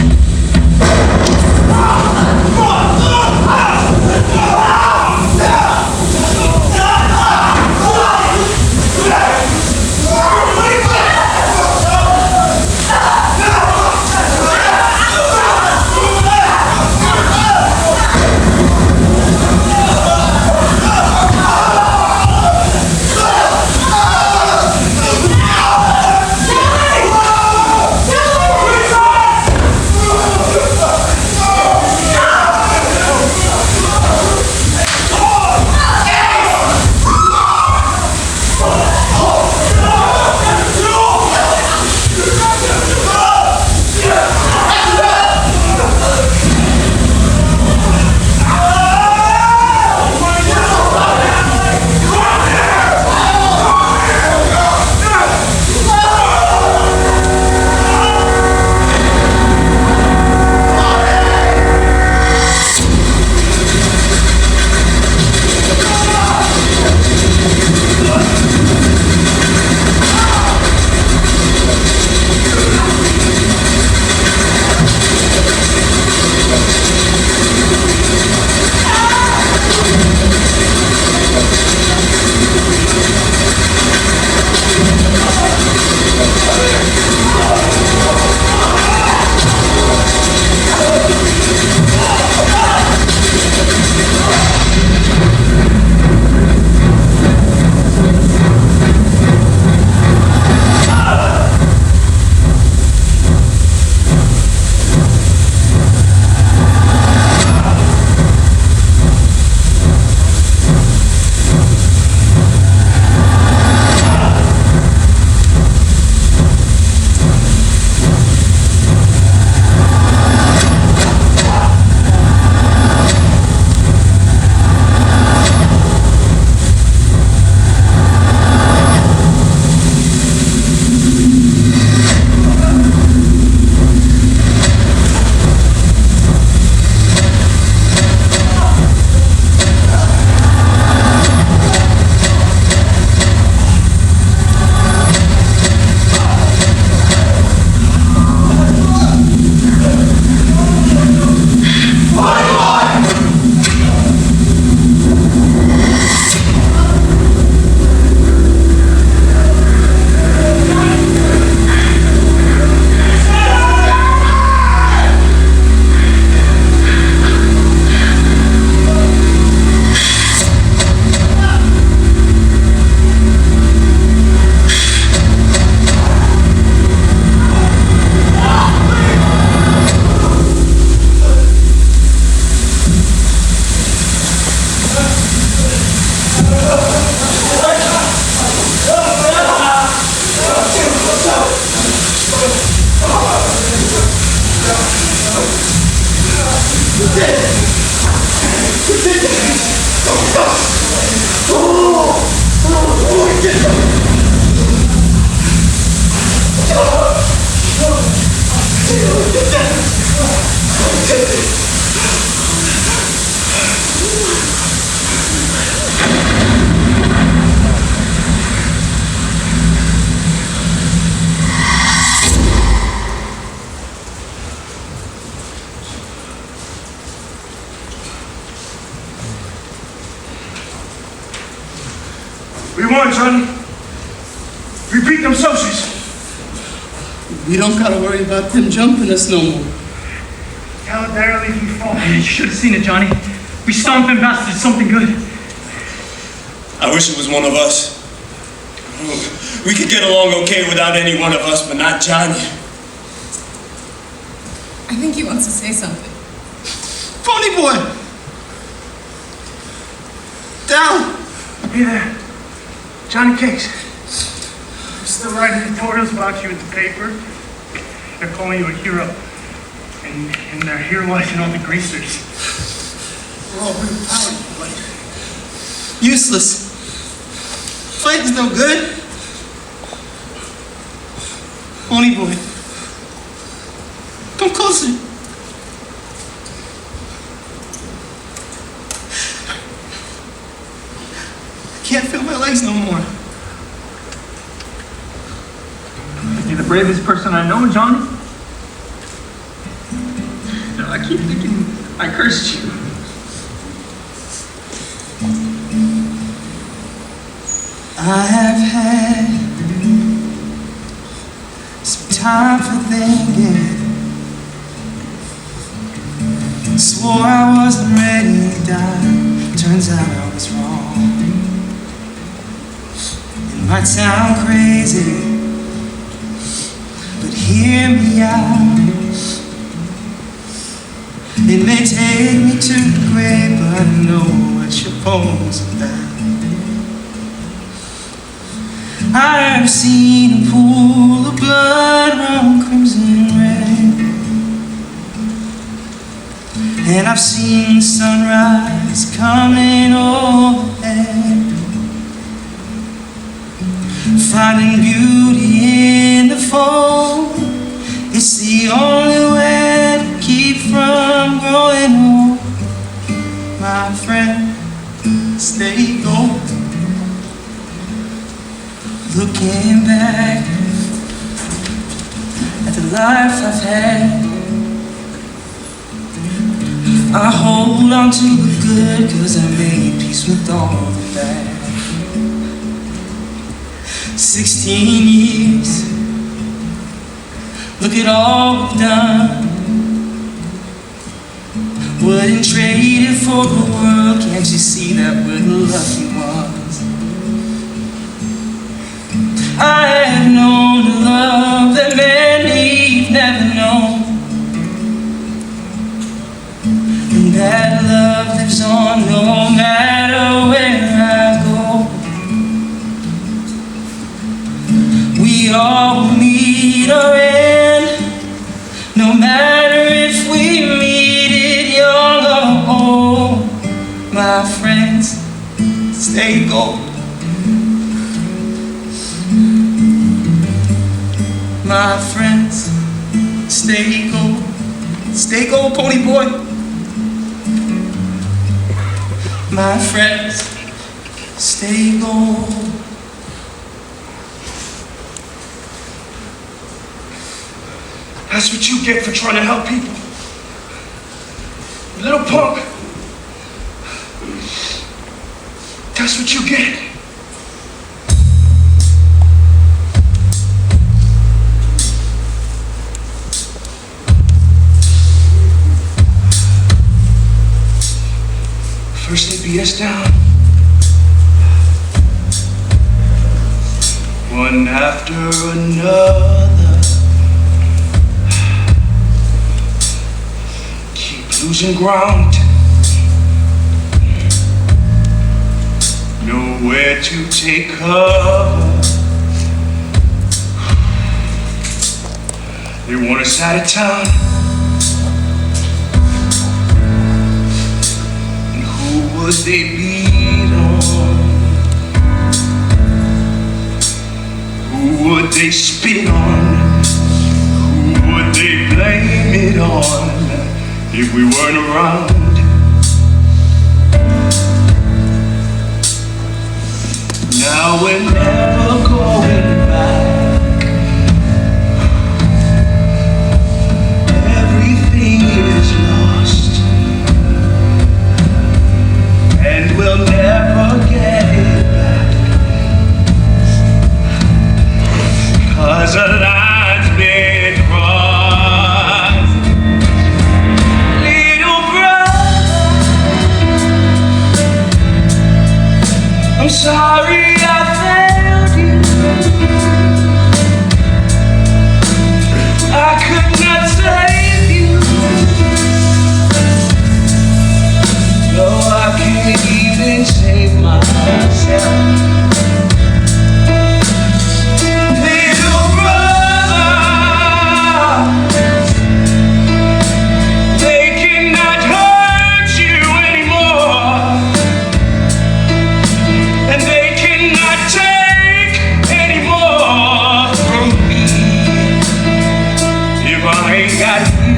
S5: on, Johnny. Repeat them socials.
S9: We don't gotta worry about them jumping us no more.
S5: Tell Darrel if we fall.
S11: You should have seen it, Johnny. We stomped them bastards something good.
S5: I wish it was one of us. We could get along okay without any one of us, but not Johnny.
S8: I think he wants to say something.
S9: Ponyboy! Down!
S11: Hey there. Johnny Cakes. You're still writing editorials about you in the paper. They're calling you a hero. And they're heroizing all the greasers.
S9: We're all real proud of you, but useless. Fighting's no good. Ponyboy, come closer. I can't feel my legs no more.
S11: You're the bravest person I know, Johnny. You know, I keep thinking I cursed you.
S9: I have had some time for thinking. Swore I wasn't ready to die. Turns out I was wrong. It might sound crazy, but hear me out. It may take me to the grave, but I know what your poem's about. I've seen a pool of blood run crimson red, and I've seen the sunrise coming overhead. Finding beauty in the fold, it's the only way to keep from growing old. My friend, stay gold. Looking back at the life I've had, I hold on to the good, 'cause I made peace with all the bad. 16 years, look at all we've done. Wouldn't trade it for the world, can't you see that we're the lucky ones? I have known a love that many've never known, and that love lives on no matter where I go. We all will meet our end, no matter if we meet it young or old. My friends, stay gold. My friends, stay gold. Stay gold, Ponyboy. My friends, stay gold.
S5: That's what you get for trying to help people. You little punk. That's what you get. First they beat us down, one after another. Keep losing ground, nowhere to take cover. They want us out of town. Would they beat on? Who would they spit on? Who would they blame it on if we weren't around? Now we're never going back. Everything is lost, and we'll never get it back.
S9: Sorry I failed you. I could not save you. No, I can't even save myself. Little brother, they cannot hurt you anymore, and they cannot take any more from me. If I ain't got you,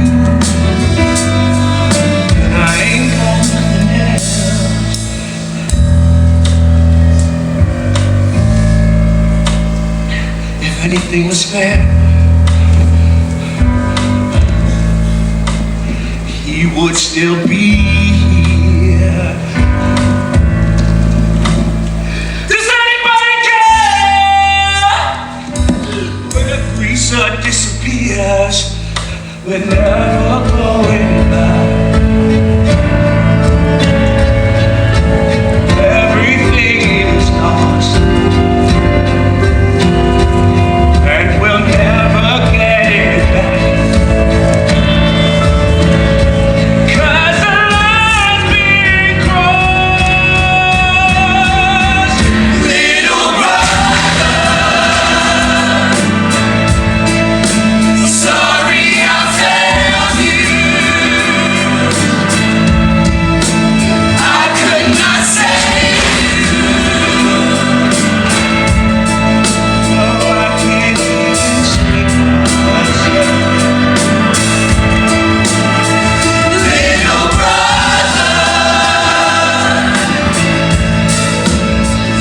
S9: then I ain't got nothing else. If anything was fair, he would still be here. Does anybody care when a greaser disappears? We're never going back. Everything is lost, and we'll never get it back. 'Cause the line's being crossed. Little brother, sorry I failed you. I could not save you. No, I can't even save myself. Little brother,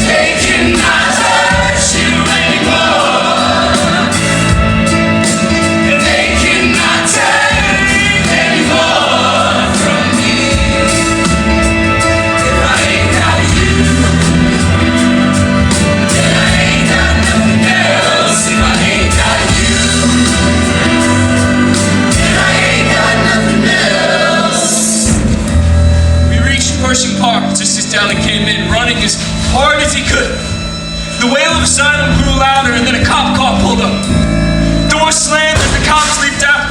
S9: they cannot hurt you anymore, and they cannot take any more from me. If I ain't got you, then I ain't got nothing else. If I ain't got you, then I ain't got nothing else.
S4: We reached Pershing Park just as Darrel came in, running as hard as he could. The wail of the siren grew louder, and then a cop car pulled up. Door slammed as the cops leaped out.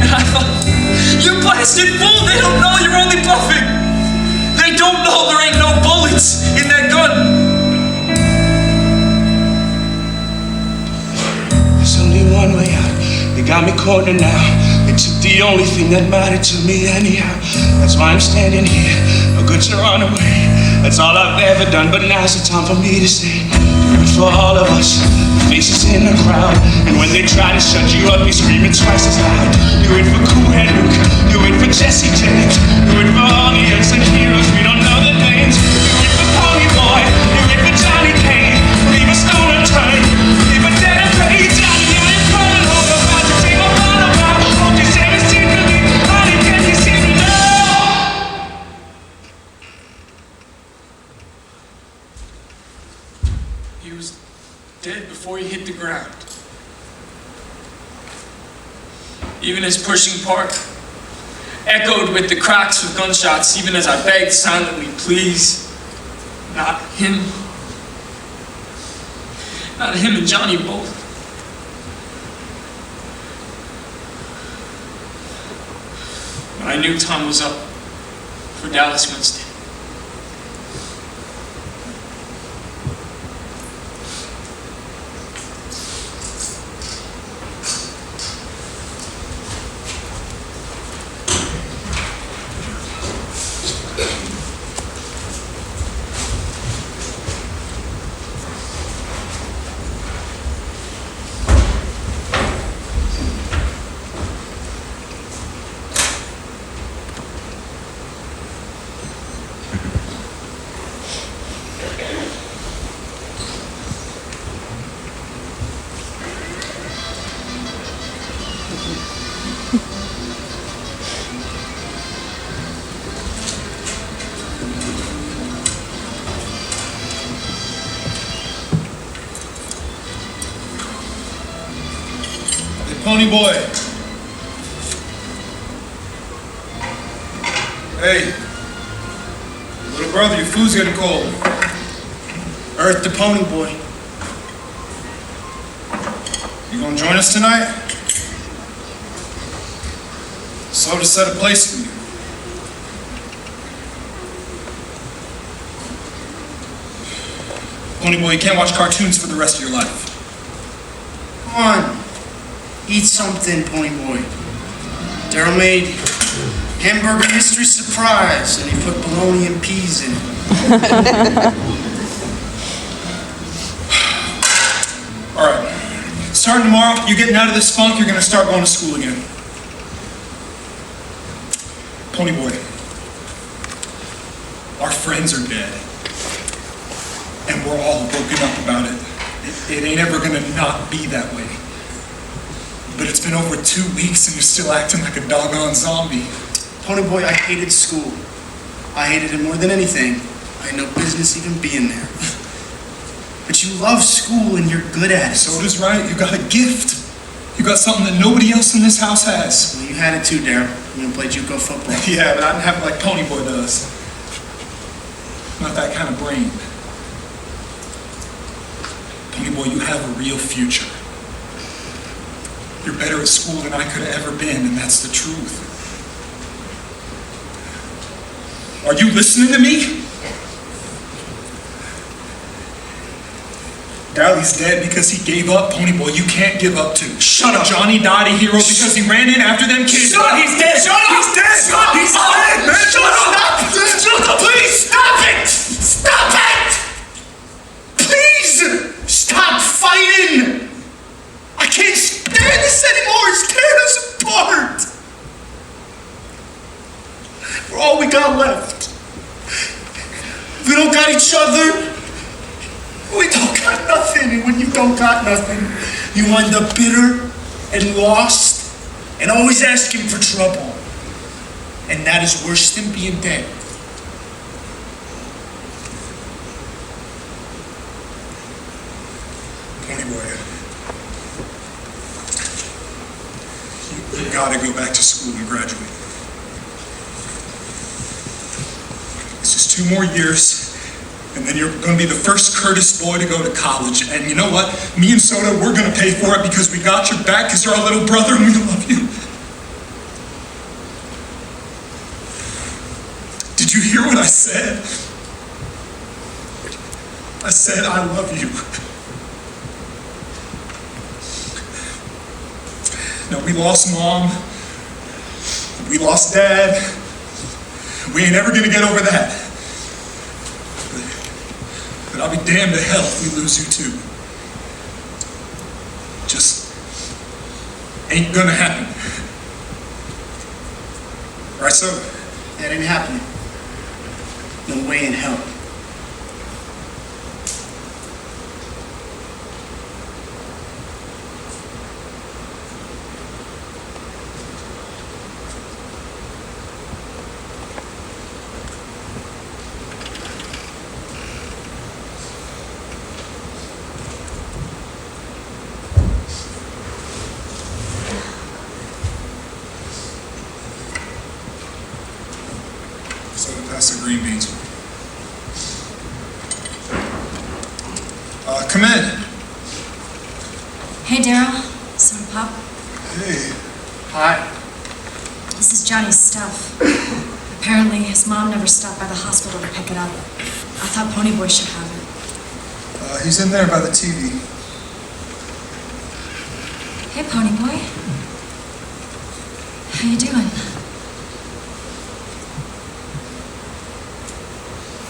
S4: And I thought, you blasted fool, they don't know you're only bluffing. They don't know there ain't no bullets in that gun.
S9: There's only one way out. They got me cornered now. They took the only thing that mattered to me anyhow. That's why I'm standing here, a good to run away. That's all I've ever done, but now's the time for me to say, do it for all of us, the faces in the crowd. And when they try to shut you up, you're screaming twice as loud. Do it for Cool and Luke, do it for Jesse James, do it for all the unsung heroes we don't know their names. Do it for Ponyboy, do it for Johnny Cade. Leave a stone unturned, leave a dead and paid. Johnny, you ain't coming home about to take a run about. Won't you say it's secretly, honey, can you see me now?
S4: He was dead before he hit the ground. Even as Pershing Park echoed with the cracks of gunshots, even as I begged silently, please, not him. Not him and Johnny both. But I knew time was up for Dallas Winston.
S10: Ponyboy. Hey, little brother, your food's getting cold.
S6: Earth to Ponyboy.
S10: You gonna join us tonight? Soda set a place for you. Ponyboy, you can't watch cartoons for the rest of your life.
S6: Come on. Eat something, Ponyboy. Darrel made hamburger mystery surprise, and he put bologna and peas in it.
S10: All right. Starting tomorrow, you're getting out of this funk, you're gonna start going to school again. Ponyboy, our friends are dead. And we're all woken up about it. It ain't ever gonna not be that way. But it's been over 2 weeks and you're still acting like a doggone zombie.
S6: Ponyboy, I hated school. I hated it more than anything. I had no business even being there. But you love school and you're good at it.
S10: Soda's right, you got a gift. You got something that nobody else in this house has.
S6: Well, you had it too, Darrel. You gonna play JUCO football.
S10: Yeah, but I didn't have it like Ponyboy does. Not that kind of brain. Ponyboy, you have a real future. You're better at school than I could have ever been, and that's the truth. Are you listening to me? Darrel's dead because he gave up. Ponyboy, you can't give up too.
S5: Shut up.
S10: Johnny died a hero because he ran in after them kids.
S5: Shut up.
S10: He's dead.
S5: Shut up.
S10: He's dead.
S5: Shut up.
S10: He's dead, man.
S5: Shut up. Shut up. Please stop it. Stop it. Please stop fighting. I can't stand this anymore. It's tearing us apart. We're all we got left. We don't got each other. We don't got nothing. And when you don't got nothing, you wind up bitter and lost and always asking for trouble. And that is worse than being dead.
S10: Ponyboy, you gotta go back to school and graduate. It's just 2 more years. And then you're going to be the first Curtis boy to go to college. And you know what? Me and Soda, we're going to pay for it because we got your back because you're our little brother and we love you. Did you hear what I said? I said I love you. Now, we lost Mom. We lost Dad. We ain't ever going to get over that. But I'll be damned to hell if we lose you too. Just ain't gonna happen. Right, Soda?
S6: That ain't happening. No way in hell.
S10: Pass the green beans. Come in.
S8: Hey, Darrel. Sodapop.
S10: Hey.
S6: Hi.
S8: This is Johnny's stuff. Apparently, his mom never stopped by the hospital to pick it up. I thought Ponyboy should have it.
S10: He's in there by the TV.
S8: Hey, Ponyboy. How you doing?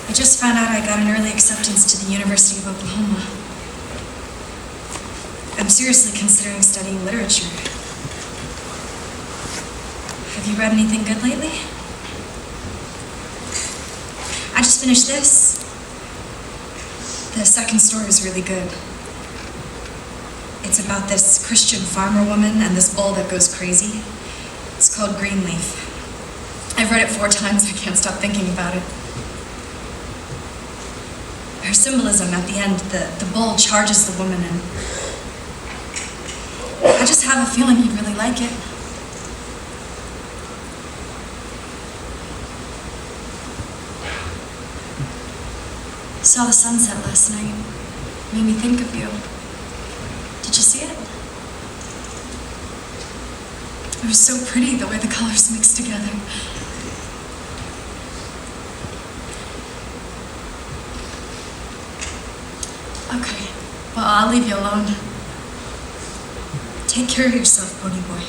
S8: I just found out I got an early acceptance to the University of Oklahoma. I'm seriously considering studying literature. Have you read anything good lately? I just finished this. The second story is really good. It's about this Christian farmer woman and this bull that goes crazy. It's called Greenleaf. I've read it 4 times, I can't stop thinking about it. Her symbolism at the end, the bull charges the woman, and I just have a feeling you'd really like it. Saw the sunset last night. Made me think of you. Did you see it? It was so pretty, the way the colors mixed together. Okay, well, I'll leave you alone. Take care of yourself, Ponyboy.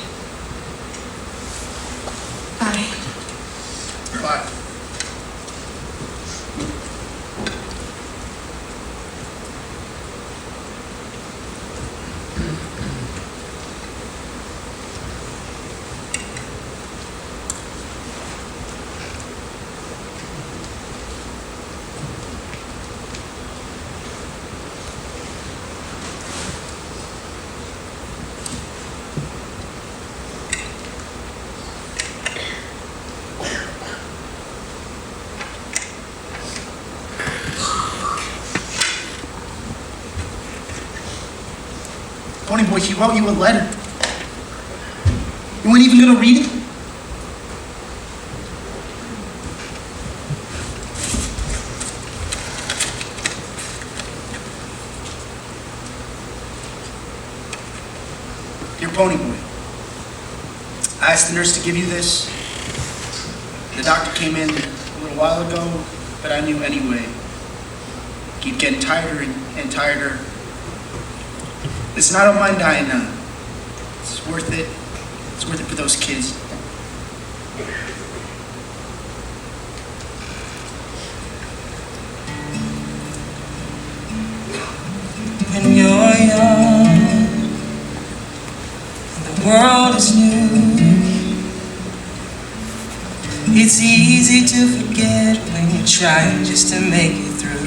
S8: Bye.
S6: Bye. Ponyboy, he wrote you a letter. You weren't even gonna read it? Dear Ponyboy, I asked the nurse to give you this. The doctor came in a little while ago, but I knew anyway. Keep getting tighter and tighter. Listen, I don't mind dying now. It's worth it. It's worth it for those kids.
S9: When you're young, the world is new. It's easy to forget when you're trying just to make it through.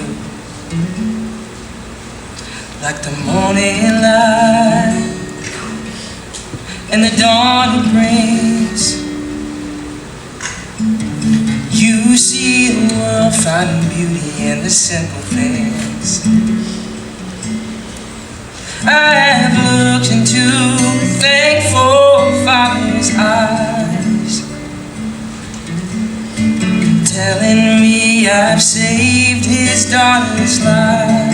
S9: Like the morning light and the dawn it brings, you see the world finding beauty in the simple things. I have looked into thankful Father's eyes, telling me I've saved his daughter's life.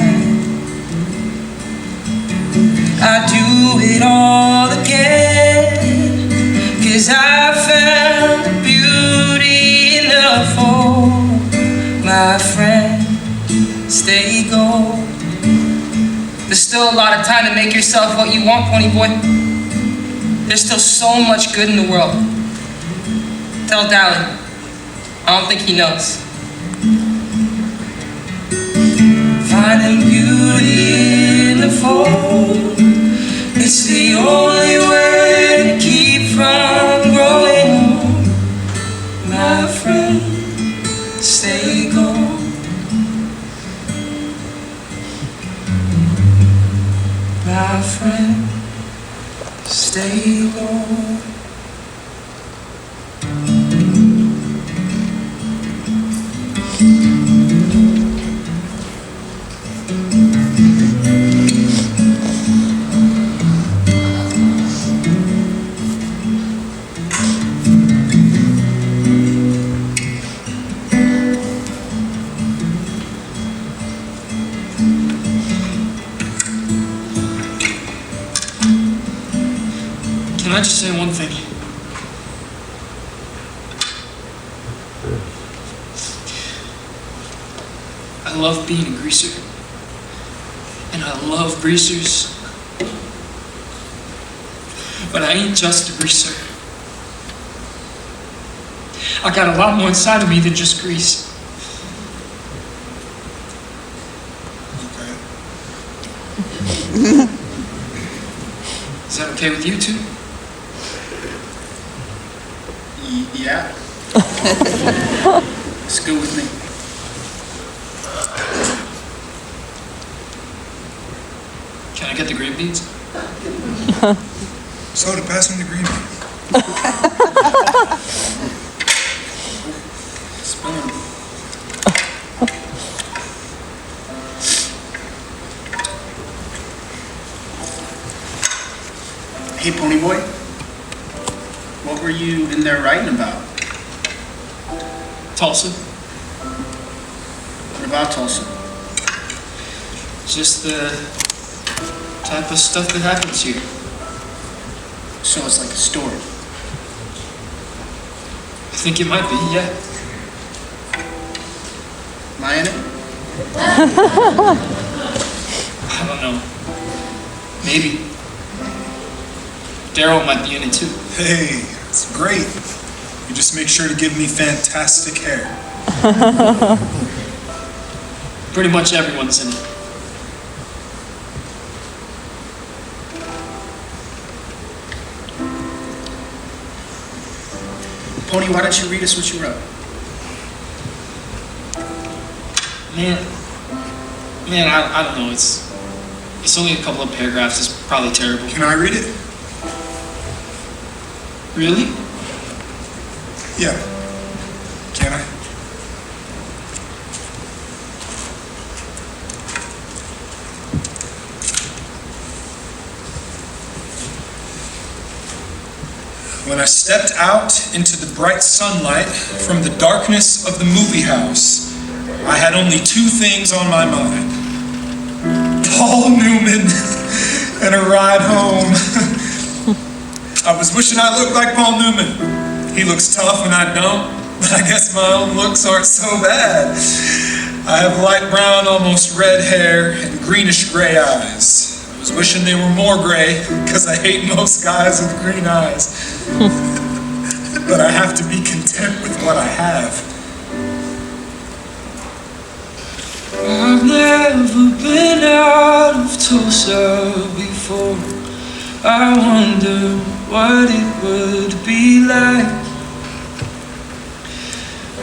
S9: I do it all again, 'cause I found the beauty in the fall. My friend, stay gold. There's still a lot of time to make yourself what you want, Ponyboy. There's still so much good in the world. Tell Darrel. I don't think he knows. Finding beauty in the fall. It's the only way to keep from growing old. My friend, stay gold. My friend, stay gold.
S4: Can I just say one thing? I love being a greaser. And I love greasers. But I ain't just a greaser. I got a lot more inside of me than just grease. Is that okay with you two?
S6: Yeah. It's good with me.
S4: Can I get the green beans?
S10: Soda, pass me the green beans.
S6: Spoon. Hey, Ponyboy. What were you in there writing about?
S4: Tulsa.
S6: What about Tulsa?
S4: just the type of stuff that happens here.
S6: So it's like a story.
S4: I think it might be, yeah.
S6: Am I in it?
S4: I don't know. Maybe. Darrel might be in it too.
S10: Hey, it's great. You just make sure to give me fantastic hair.
S4: Pretty much everyone's in it.
S6: Pony, why don't you read us what you wrote?
S4: Man, I don't know. It's only a couple of paragraphs. It's probably terrible.
S10: Can I read it?
S4: Really?
S10: Yeah. Can I? When I stepped out into the bright sunlight from the darkness of the movie house, I had only two things on my mind. Paul Newman and a ride home. I was wishing I looked like Paul Newman. He looks tough and I don't, but I guess my own looks aren't so bad. I have light brown, almost red hair and greenish gray eyes. I was wishing they were more gray, because I hate most guys with green eyes. But I have to be content with what I have.
S9: I've never been out of Tulsa before. I wonder what it would be like.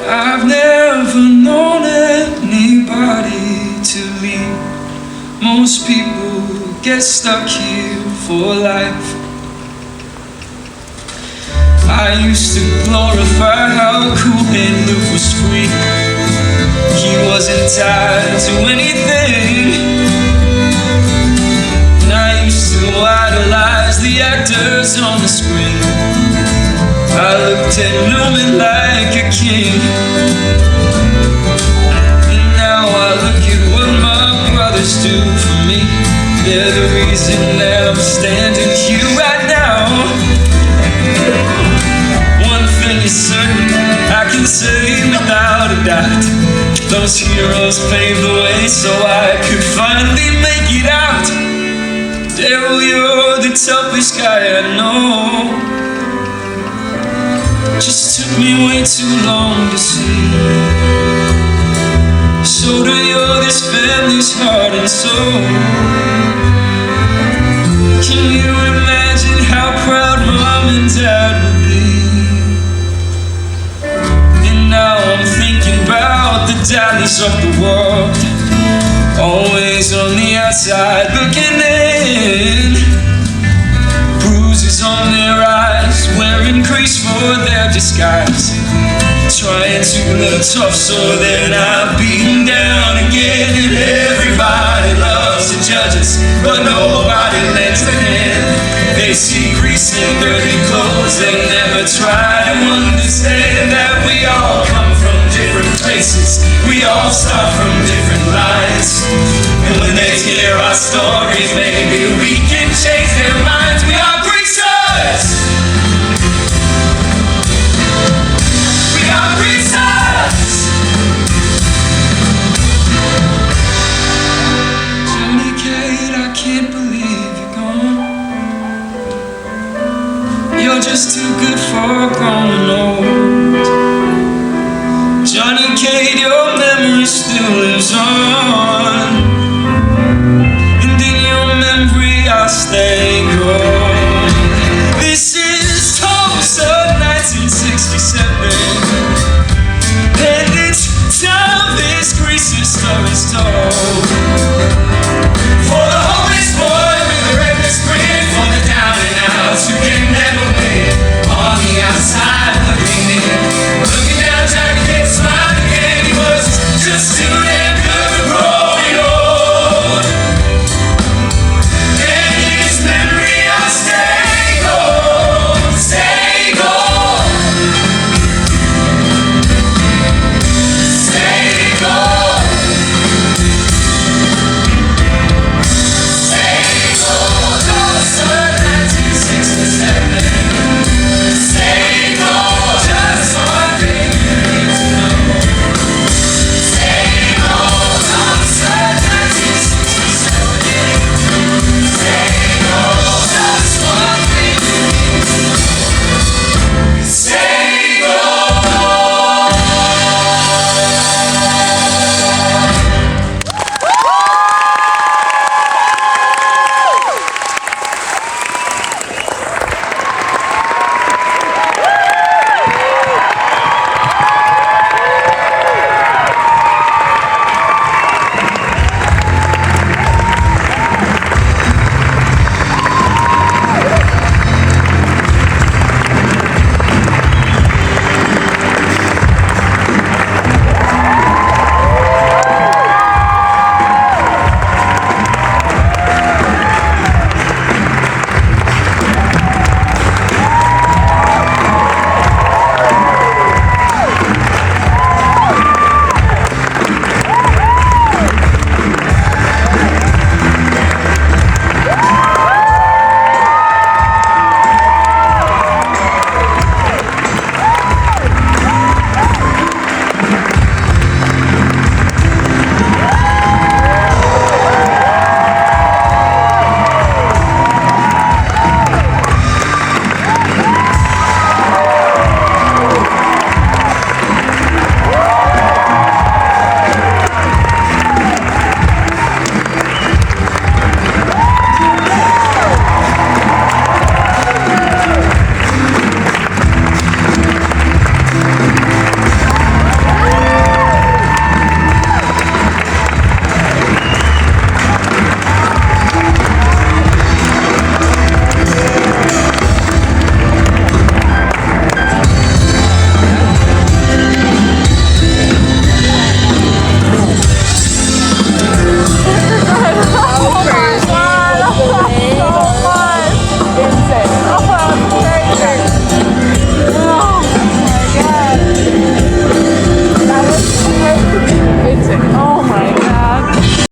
S9: I've never known anybody to leave. Most people get stuck here for life. I used to glorify how cool-head Luke was free. He wasn't tied to anything. And I used to idolize the actors on the screen. I looked at Newman like a king. And now I look at what my brothers do for me. They're the reason that I'm standing here right now. One thing is certain, I can say without a doubt, those heroes paved the way so I could finally make it out. Darrel, you're the toughest guy I know. Just took me way too long to see. Soda, you're this family's heart and soul. Can you imagine how proud Mom and Dad would be? And now I'm thinking about the Dallies of the world, always on the outside looking in. Bruises on their eyes, wearing grease for their disguise, trying to look tough so they're not beaten down again. And everybody loves the judges, but nobody lends a hand. They see grease and dirty clothes, they never try to understand that we all come from different places, we all start from different lines. And when they hear our stories, maybe we